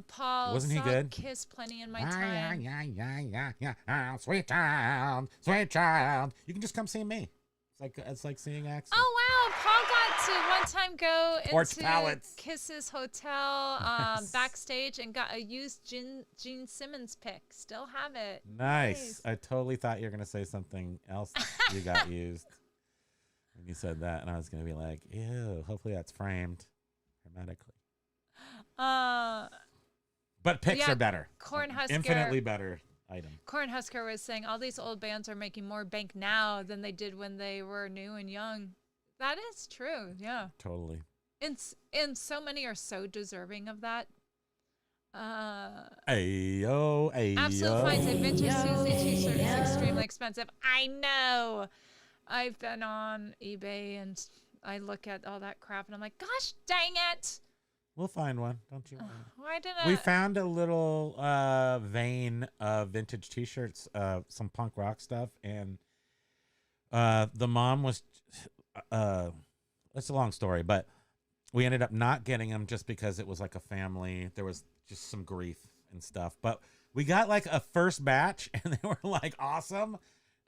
Paul, Wasn't he saw good? Kiss plenty in my Yeah, time. yeah. Sweet child, sweet child. You can just come see me. It's like seeing Axel. Oh wow, Paul got to one time go Porch into pallets. Kiss's hotel backstage and got a used Gene Simmons pick. Still have it. Nice. I totally thought you were gonna say something else you got used when you said that, and I was gonna be like, ew. Hopefully that's framed hermetically. But picks yeah, are better. Cornhusker. Infinitely better item. Cornhusker was saying all these old bands are making more bank now than they did when they were new and young. That is true, yeah. Totally. And so many are so deserving of that. Ayo, ayo. Absolute finds a vintage Susie t-shirt is extremely expensive. I know. I've been on eBay and I look at all that crap and I'm like, gosh dang it. We'll find one. Don't you worry. Why didn't We found a little vein of vintage T-shirts, some punk rock stuff, and the mom was. It's a long story, but we ended up not getting them just because it was like a family. There was just some grief and stuff, but we got like a first batch, and they were like awesome,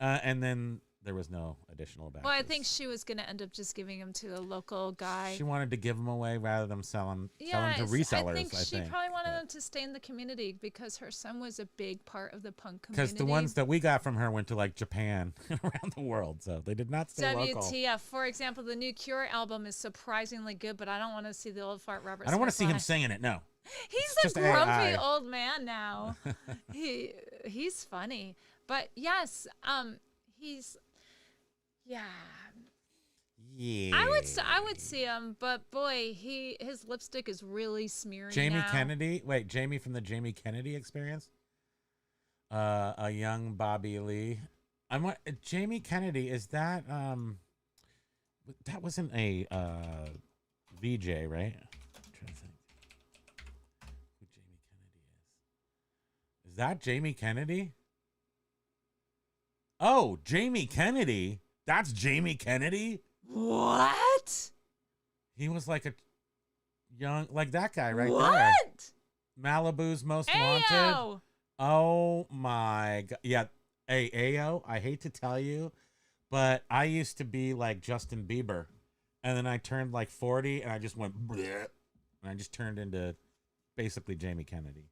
and then there was no additional batches. Well, I think she was going to end up just giving them to a local guy. She wanted to give them away rather than sell them to Yes, resellers. I think she probably wanted Yeah. them to stay in the community because her son was a big part of the punk community. Because the ones that we got from her went to like Japan and around the world, so they did not stay local. WTF. For example, the new Cure album is surprisingly good, but I don't want to see the old fart Robert I don't want to Smith see him live. singing it. No, He's It's a just grumpy AI. old man now. He's funny, but yes, he's yeah. yeah. I would see him, but boy, his lipstick is really smeary Jamie now. Kennedy. Wait, Jamie from the Jamie Kennedy Experience. A young Bobby Lee. Jamie Kennedy. Is that that wasn't a VJ, right? I'm trying to think who Jamie Kennedy is. Is that Jamie Kennedy? Oh, Jamie Kennedy. That's Jamie Kennedy. What? He was like a young, like that guy right there. What? Malibu's Most Wanted. Ayo. Oh my god. Yeah. Hey, Ayo, I hate to tell you, but I used to be like Justin Bieber. And then I turned like 40 and I just went bleh, and I just turned into basically Jamie Kennedy.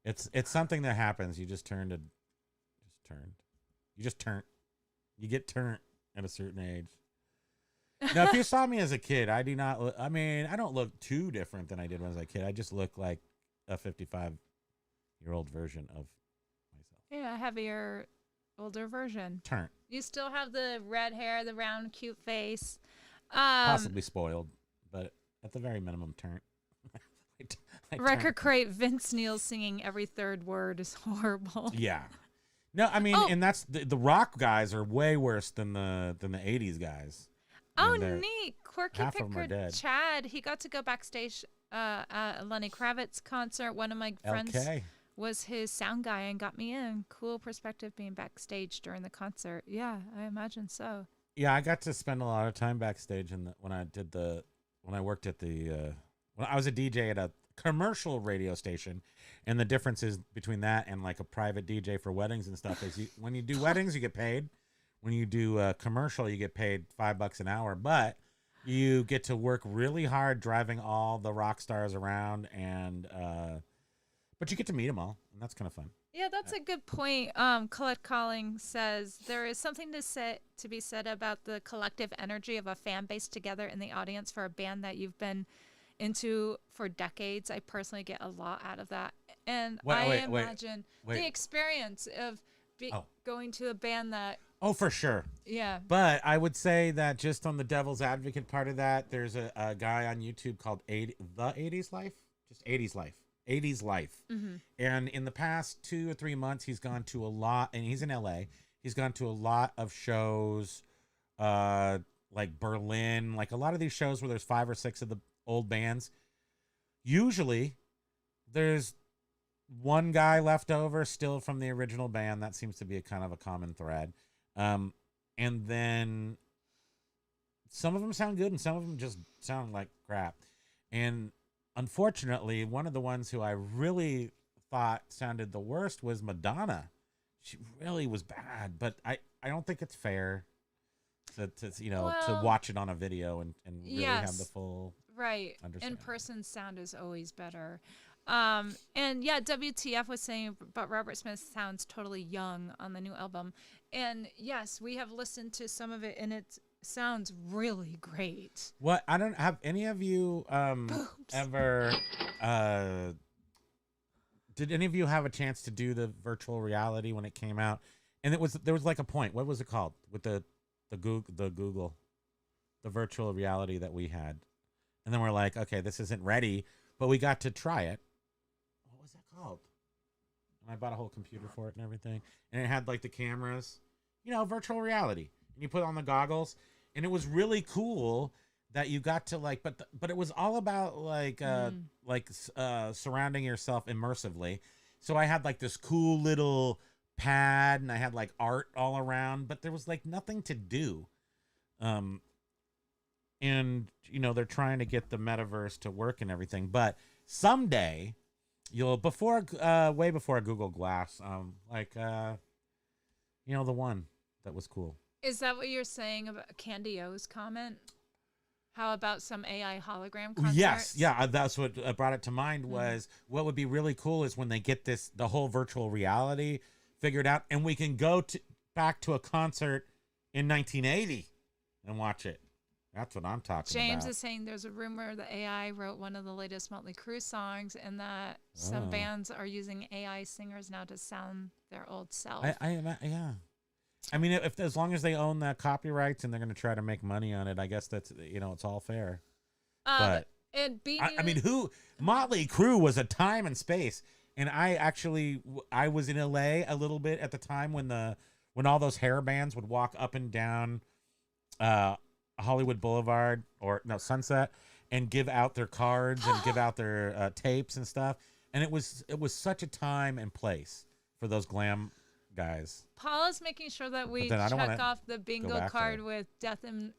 It's something that happens. You just turn. You get turned at a certain age. Now, if you saw me as a kid, I do not look, I mean, I don't look too different than I did when I was a kid. I just look like a 55-year-old version of myself. Yeah, a heavier, older version. Turn. You still have the red hair, the round, cute face. Possibly spoiled, but at the very minimum, turn. I turn. Record crate Vince Neil singing every third word is horrible. Yeah. No, I mean, Oh. and that's the rock guys are way worse than the 80s guys. Oh, And they're- neat. Quirky half of 'em are Picker dead. Chad, he got to go backstage at a Lenny Kravitz concert. One of my friends LK. was his sound guy and got me in. Cool perspective being backstage during the concert. Yeah, I imagine so. Yeah, I got to spend a lot of time backstage when I worked at when I was a DJ at a commercial radio station, and the difference is between that and like a private DJ for weddings and stuff is when you do weddings you get paid. When you do a commercial you get paid $5 an hour, but you get to work really hard driving all the rock stars around, and but you get to meet them all, and that's kind of fun. Yeah, that's a good point. Colette Calling says there is something to be said about the collective energy of a fan base together in the audience for a band that you've been into for decades. I personally get a lot out of that, and I imagine the experience of going to a band that. Oh, for sure. Yeah. But I would say that just on the devil's advocate part of that, there's a guy on YouTube called The 80s Life. Just 80s Life. 80s Life. Mm-hmm. And in the past 2 or 3 months, he's gone to a lot, and he's in LA. He's gone to a lot of shows, like Berlin, like a lot of these shows where there's 5 or 6 of the old bands. Usually, there's one guy left over still from the original band. That seems to be a kind of a common thread. And then some of them sound good and some of them just sound like crap. And unfortunately, one of the ones who I really thought sounded the worst was Madonna. She really was bad, but I don't think it's fair to to watch it on a video and really have the full understanding. In-person sound is always better. And yeah, WTF was saying, but Robert Smith sounds totally young on the new album. And yes, we have listened to some of it, and it sounds really great. What I don't have any of you ever did any of you have a chance to do the virtual reality when it came out? And there was like a point. What was it called with the Google the virtual reality that we had? And then we're like, okay, this isn't ready, but we got to try it. What was that called? And I bought a whole computer for it and everything. And it had like the cameras, virtual reality. And you put on the goggles, and it was really cool that you got to like, but it was all about surrounding yourself immersively. So I had like this cool little pad, and I had like art all around, but there was like nothing to do. And they're trying to get the metaverse to work and everything, but someday way before Google Glass, the one that was cool. Is that what you're saying about Candy O's comment? How about some AI hologram concerts? Yes, yeah, that's what brought it to mind. Was what would be really cool is when they get the whole virtual reality figured out, and we can go back to a concert in 1980 and watch it. That's what I'm talking about. James is saying there's a rumor that AI wrote one of the latest Motley Crue songs, and that some bands are using AI singers now to sound their old self. Yeah. I mean, as long as they own the copyrights and they're going to try to make money on it, I guess that's it's all fair. But Motley Crue was a time and space, and I was in LA a little bit at the time when all those hair bands would walk up and down Hollywood Boulevard Sunset and give out their cards and give out their tapes and stuff, and it was such a time and place for those glam guys. Paul is making sure that we check off the bingo card with death and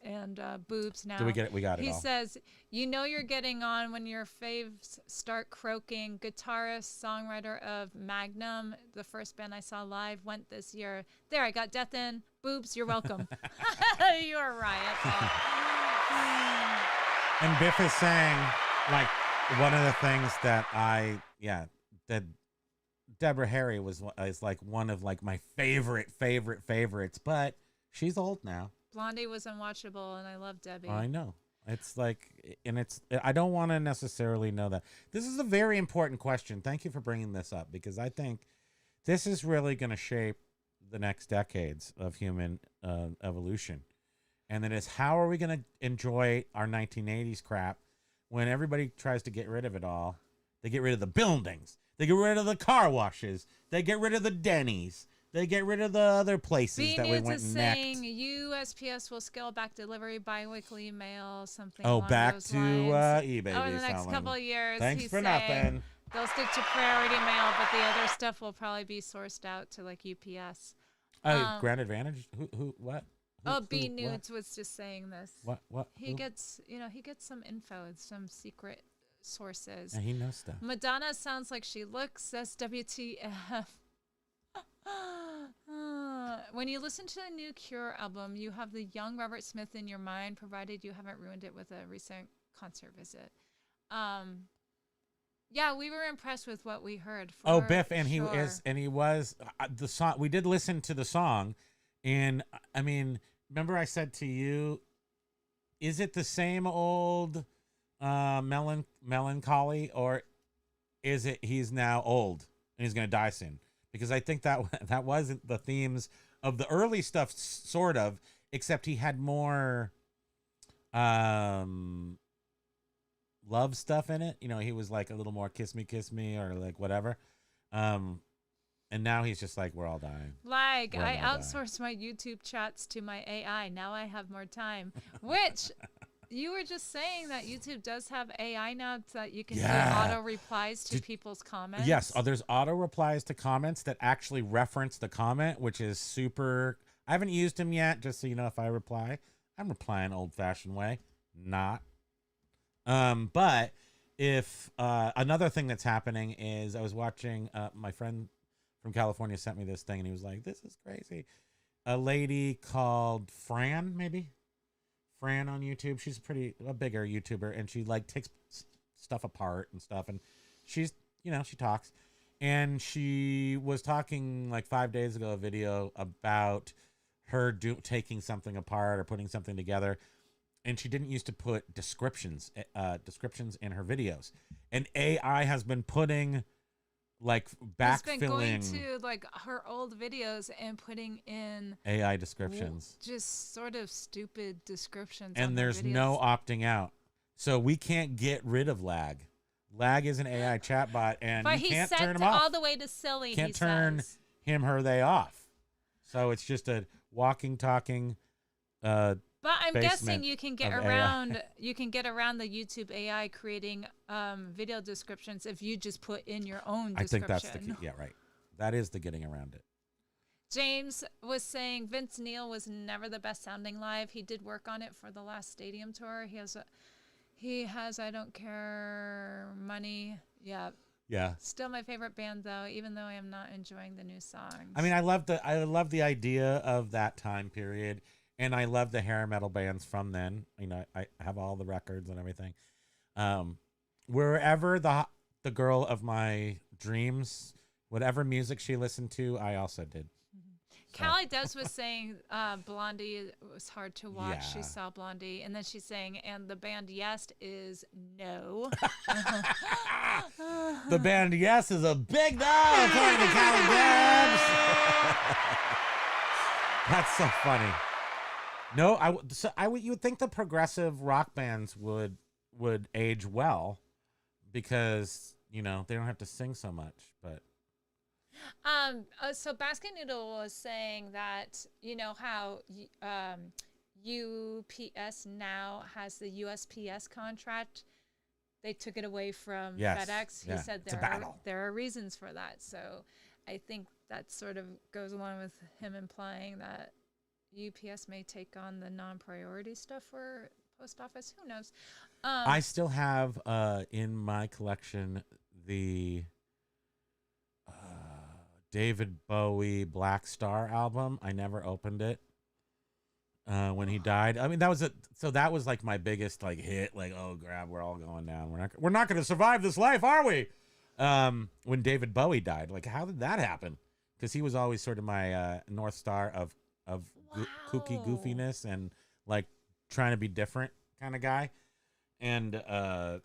boobs now. Did we get it? We got it. He all. says, you're getting on when your faves start croaking. Guitarist, songwriter of Magnum, the first band I saw live, went this year. There, I got death and boobs. You're welcome. You are right, Paul. And Biff is saying, like, one of the things that that Deborah Harry is like one of like my favorites, but she's old now. Blondie was unwatchable, and I love Debbie. I know. It's like, and I don't want to necessarily know that. This is a very important question. Thank you for bringing this up, because I think this is really going to shape the next decades of human evolution. And that is, how are we going to enjoy our 1980s crap when everybody tries to get rid of it all? They get rid of the buildings. They get rid of the car washes. They get rid of the Denny's. They get rid of the other places that we went and necked. USPS will scale back delivery, biweekly mail, something. Oh, along back those to lines. eBay. Over the next couple of years. Thanks for nothing. They'll stick to priority mail, but the other stuff will probably be sourced out to like UPS. Grand Advantage. Who? What? B Nudes was just saying this. What? He gets some info, some secret sources. Yeah, he knows stuff. Madonna sounds like she looks. That's WTF. When you listen to the new Cure album, you have the young Robert Smith in your mind, provided you haven't ruined it with a recent concert visit. Yeah, we were impressed with what we heard. Biff, and he was the song. We did listen to the song, and I mean, remember I said to you, is it the same old melancholy, or is it he's now old and he's going to die soon? Because I think that wasn't the themes of the early stuff, sort of, except he had more love stuff in it. He was like a little more kiss me, or like whatever. And now he's just like, we're all dying. Like, I outsourced my YouTube chats to my AI. Now I have more time. Which, you were just saying that YouTube does have AI now that you can do auto replies to people's comments. Yes, there's auto replies to comments that actually reference the comment, which is super. I haven't used him yet, just so you know if I reply. I'm replying old-fashioned way. Not. But if another thing that's happening is I was watching, my friend from California sent me this thing, and he was like, this is crazy. A lady called Fran, maybe? Fran on YouTube. She's a bigger YouTuber, and she like takes stuff apart and stuff, and she's, she talks. And she was talking like 5 days ago, a video about her taking something apart or putting something together. And she didn't used to put descriptions in her videos. And AI has been putting like backfilling. It's been going to like her old videos and putting in AI descriptions. Just sort of stupid descriptions. And there's no opting out. So we can't get rid of lag. Lag is an AI chatbot, and you can't turn him off. All the way to silly. Can't turn him, her, they off. So it's just a walking, talking. But I'm guessing you can get around. You can get around the YouTube AI creating video descriptions if you just put in your own description. I think that's the key. Yeah, right. That is the getting around it. James was saying Vince Neil was never the best sounding live. He did work on it for the last stadium tour. He has I Don't Care Money. Yeah. Yeah. Still my favorite band though, even though I am not enjoying the new songs. I mean, I love the idea of that time period. And I love the hair metal bands from then. I have all the records and everything. Wherever the girl of my dreams, whatever music she listened to, I also did. Mm-hmm. Callie Des was saying Blondie was hard to watch. Yeah. She saw Blondie. And then she's saying, and the band Yes is no. The band Yes is a big no, according to Callie Des. That's so funny. No, you would think the progressive rock bands would age well because, they don't have to sing so much, but. So Basket Noodle was saying that, how UPS now has the USPS contract. They took it away from FedEx. He said there are reasons for that. So I think that sort of goes along with him implying that UPS may take on the non-priority stuff for post office. Who knows? I still have in my collection the David Bowie Black Star album. I never opened it when he died. I mean, that was like my biggest like hit. Like, oh, grab, we're all going down. We're not going to survive this life, are we? When David Bowie died, like, how did that happen? Because he was always sort of my North Star of kooky goofiness and like trying to be different kind of guy. And I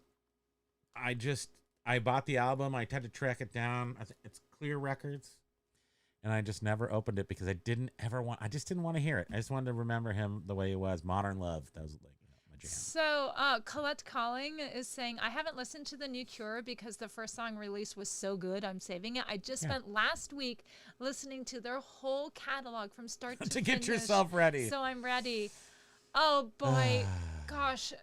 bought the album. I had to track it down. It's Clear Records, and I just never opened it because I didn't want to hear it. I just wanted to remember him the way he was. Modern Love. That was like my jam. So Colette Calling is saying, I haven't listened to the new Cure because the first song released was so good. I'm saving it. I just spent last week listening to their whole catalog from start to get yourself ready. So I'm ready. Oh boy, gosh.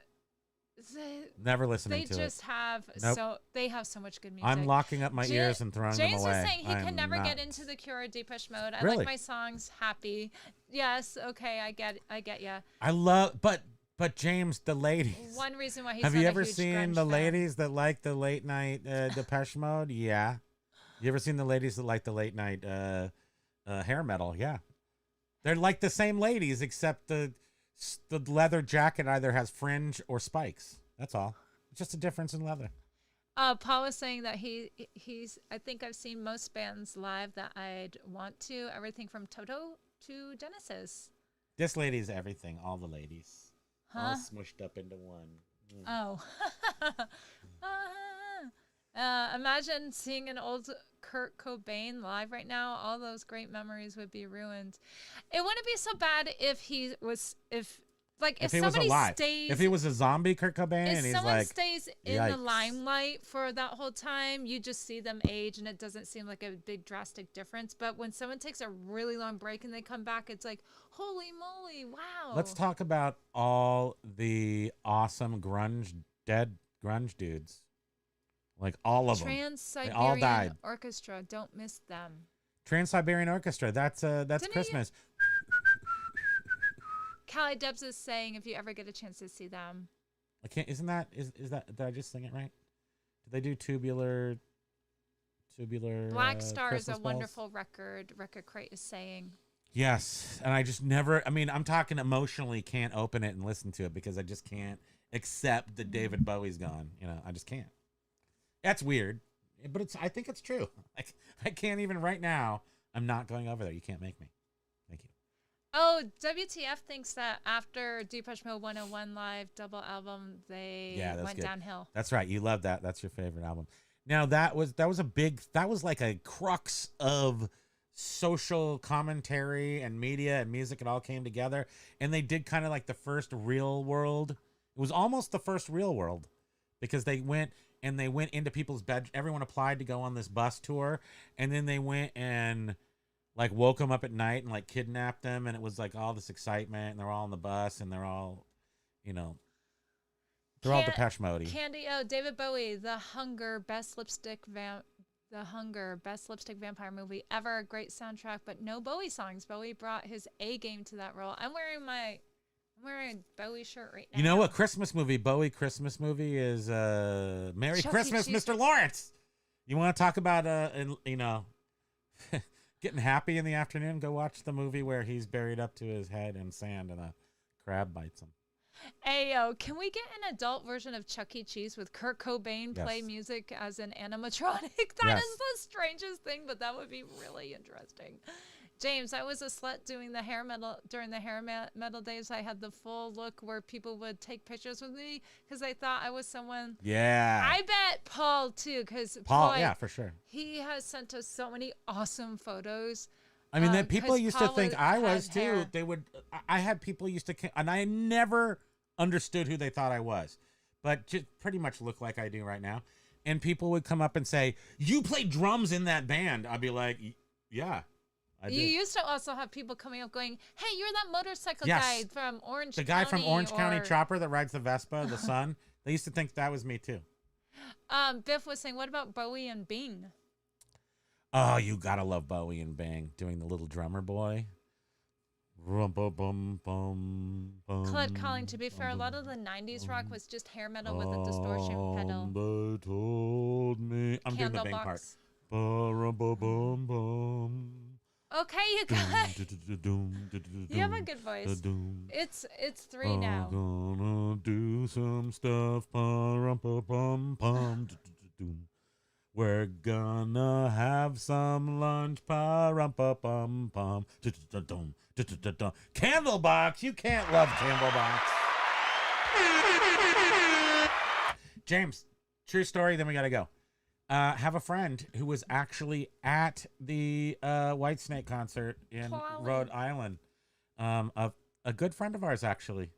Never listening to it. They just have they have so much good music. I'm locking up my ears and throwing them away. James was saying he can never get into the Cure or Depeche Mode. I like my songs happy. Yes, okay, I get ya. I love, but James, the ladies. One reason why he's have not you a ever huge seen grunge the fan. ladies that like the late night Depeche Mode? Yeah. You ever seen the ladies that like the late night hair metal? Yeah. They're like the same ladies, except the leather jacket either has fringe or spikes. That's all. It's just a difference in leather. Paul was saying that he's. I think I've seen most bands live that I'd want to. Everything from Toto to Genesis. This lady's everything. All the ladies. All smushed up into one. Oh. Imagine seeing an old Kurt Cobain live right now. All those great memories would be ruined. It wouldn't be so bad if he was if he was alive. If he was a zombie Kurt Cobain and he's someone like stays in the limelight for that whole time, you just see them age and it doesn't seem like a big drastic difference. But when someone takes a really long break and they come back, it's like, holy moly, wow. Let's talk about all the awesome dead grunge dudes. Like all of them. They all died. Orchestra, don't miss them. Trans-Siberian Orchestra, that's Christmas. Callie Debs is saying if you ever get a chance to see them. I can't. Isn't that is that? Did I just sing it right? Did they do tubular? Black Star is a Christmas balls? wonderful record. Record Crate is saying. Yes, and I just never. I mean, I'm talking emotionally. Can't open it and listen to it because I just can't accept that David Bowie's gone. You know, I just can't. That's weird, but it's. I think it's true. Like I can't even right now. I'm not going over there. You can't make me. Thank you. Oh, WTF thinks that after Depeche Mode 101 Live double album, they went good. downhill. That's right. You love that. That's your favorite album. Now that was like a crux of social commentary and media and music. It all came together, and they did kind of like the first real world. It was almost the first real world because they went into people's bed. Everyone applied to go on this bus tour, and then they went and like woke them up at night and like kidnapped them, and it was like all this excitement, and they're all on the bus, and they're all, you know, they're all Depeche Mode-y. Candy, David Bowie, The Hunger, best lipstick vampire movie ever. Great soundtrack, but no Bowie songs. Bowie brought his A game to that role. I'm wearing a Bowie shirt right now. You know what Christmas movie, Bowie Christmas movie is Merry Chuck E. Christmas, Cheese. Mr. Lawrence. You want to talk about getting happy in the afternoon? Go watch the movie where he's buried up to his head in sand and a crab bites him. Ayo, can we get an adult version of Chuck E. Cheese with Kurt Cobain play music as an animatronic? That is the strangest thing, but that would be really interesting. James, I was a slut doing the hair metal during the hair metal days. I had the full look where people would take pictures with me because they thought I was someone. Yeah. I bet Paul too, because Paul, yeah, for sure. He has sent us so many awesome photos. I mean, that people used to Paul think I was too. hair. They would. I had people used to, and I never understood who they thought I was, but just pretty much look like I do right now. And people would come up and say, "You played drums in that band." I'd be like, "Yeah, I did." You used to also have people coming up going, "Hey, you're that motorcycle Yes. guy from Orange The County." guy from Orange County or- Chopper that rides the Vespa, the son. They used to think that was me too. Biff was saying, "What about Bowie and Bing?" Oh, you gotta love Bowie and Bang doing the little drummer boy. Claude calling. To be fair, a lot of the '90s rock was just hair metal with a distortion pedal. They told me. I'm doing the Bang part. Okay, you guys. You have a good voice. It's 3 now. Gonna do some stuff. We're gonna have some lunch. Candlebox. You can't love Candlebox. James, true story. Then we gotta go. Have a friend who was actually at the Whitesnake concert in Rhode Island. A good friend of ours actually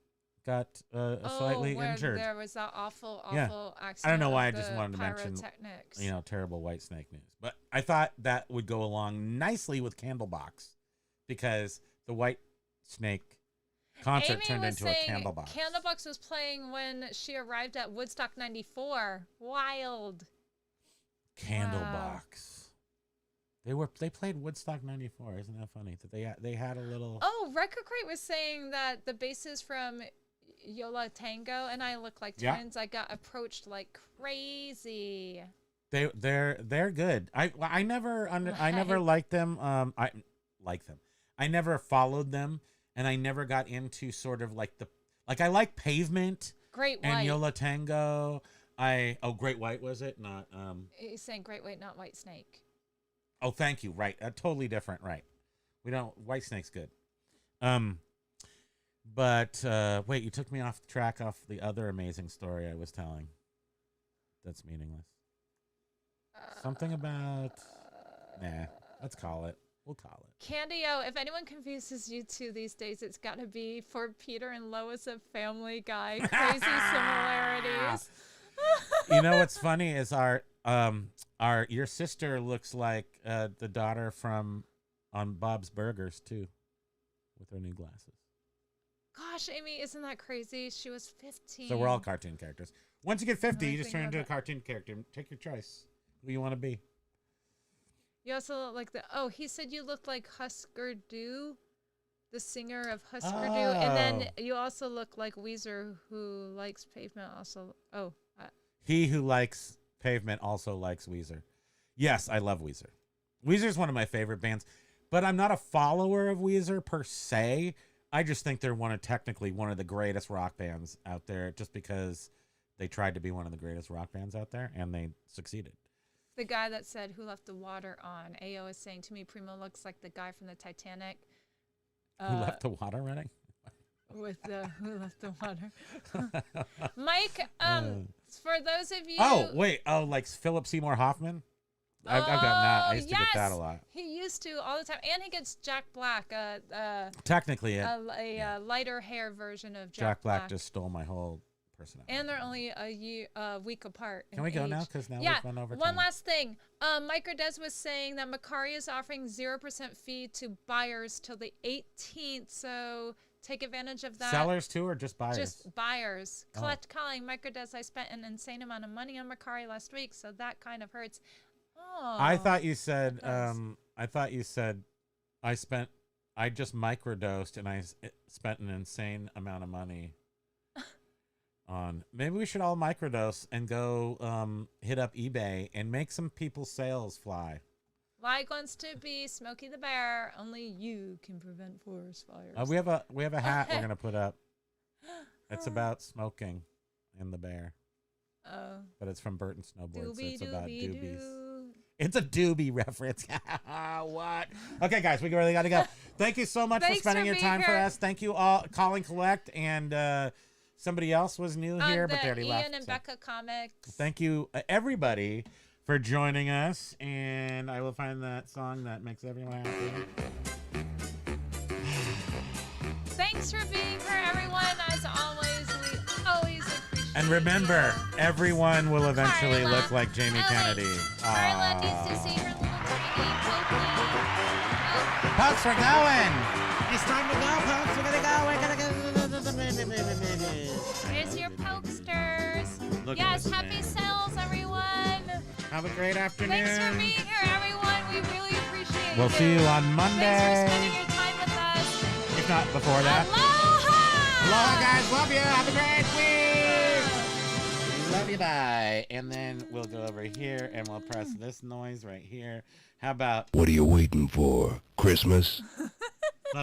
got slightly injured. There was that awful accident. I don't know why I of just the wanted to mention, pyrotechnics. terrible Whitesnake news. But I thought that would go along nicely with Candlebox because the Whitesnake concert Amy turned was into a saying Candlebox. Candlebox was playing when she arrived at Woodstock '94. Wild. Candlebox. They played Woodstock '94. Isn't that funny? That they had a little. Oh, Record Crate was saying that the bassist from Yola Tango and I look like twins. I got approached like crazy. They're good. I never liked them. I like them. I never followed them, and I never got into sort of like I like Pavement. Great White. And Yola Tango. Great White was it? Not He's saying Great White, not White Snake. Oh, thank you. Right. Totally different. Right. We don't. White Snake's good. But wait, you took me off track off the other amazing story I was telling. That's meaningless. Something about. Nah. Let's call it. We'll call it. Candy-O, if anyone confuses you two these days, it's got to be for Peter and Lois of Family Guy. Crazy similarities. You know what's funny is your sister looks like the daughter from on Bob's Burgers too, with her new glasses. Gosh, Amy, isn't that crazy? She was 15. So we're all cartoon characters. Once you get 50, you just turn into a cartoon character. Take your choice. Who you want to be. You also look like he said you look like Husker Du. the singer of Husker Du, and then you also look like Weezer, who likes Pavement. Also, he who likes Pavement also likes Weezer. Yes, I love Weezer. Weezer's one of my favorite bands, but I'm not a follower of Weezer per se. I just think they're technically one of the greatest rock bands out there, just because they tried to be one of the greatest rock bands out there and they succeeded. The guy that said "Who left the water on?" AO is saying to me, Primo looks like the guy from the Titanic. Who left the water running? With the "Who left the water?" Mike, for those of you. Oh wait, like Philip Seymour Hoffman. I've gotten that. I used to get that a lot. He used to all the time, and he gets Jack Black. Technically, a lighter hair version of Jack Black just stole my whole personality. And they're only a week apart. Can we go now? Because now we've run over time. One last thing. Mike Rodez was saying that Macari is offering 0% fee to buyers till the 18th. So take advantage of that. Sellers too, or just buyers? Just buyers. Collect calling. Mike Rodez, I spent an insane amount of money on Macari last week, so that kind of hurts. Oh. I thought you said. I just microdosed and I spent an insane amount of money. Maybe we should all microdose and go hit up eBay and make some people's sales fly. Like wants to be Smokey the Bear. Only you can prevent forest fires. We have a hat we're gonna put up. It's about smoking and the bear. Oh. But it's from Burton Snowboard, so it's about doobies. It's a doobie reference. What? Okay, guys, we really got to go. Thank you so much for spending your time for us. Thank you all, Call and Collect, and somebody else was new here, but they already left. Ian and Becca Comics. Thank you, everybody, for joining us, and I will find that song that makes everyone happy. Thanks for being here, everyone. As always, we always appreciate And remember, everyone will eventually look like Jamie Kennedy. Carla needs to see her little tiny Pokes, we're going. It's time to go, Pokes. We're gonna go. We're gonna go. Where's your Pokesters? Look yes, happy sales, everyone. Have a great afternoon. Thanks for being here, everyone. We really appreciate it. We'll see you on Monday. Thanks for spending your time with us. If not before that. Aloha! Aloha, guys. Love you. Have a great week. Love you. Bye. And then we'll go over here and we'll press this noise right here. How about... What are you waiting for? Christmas?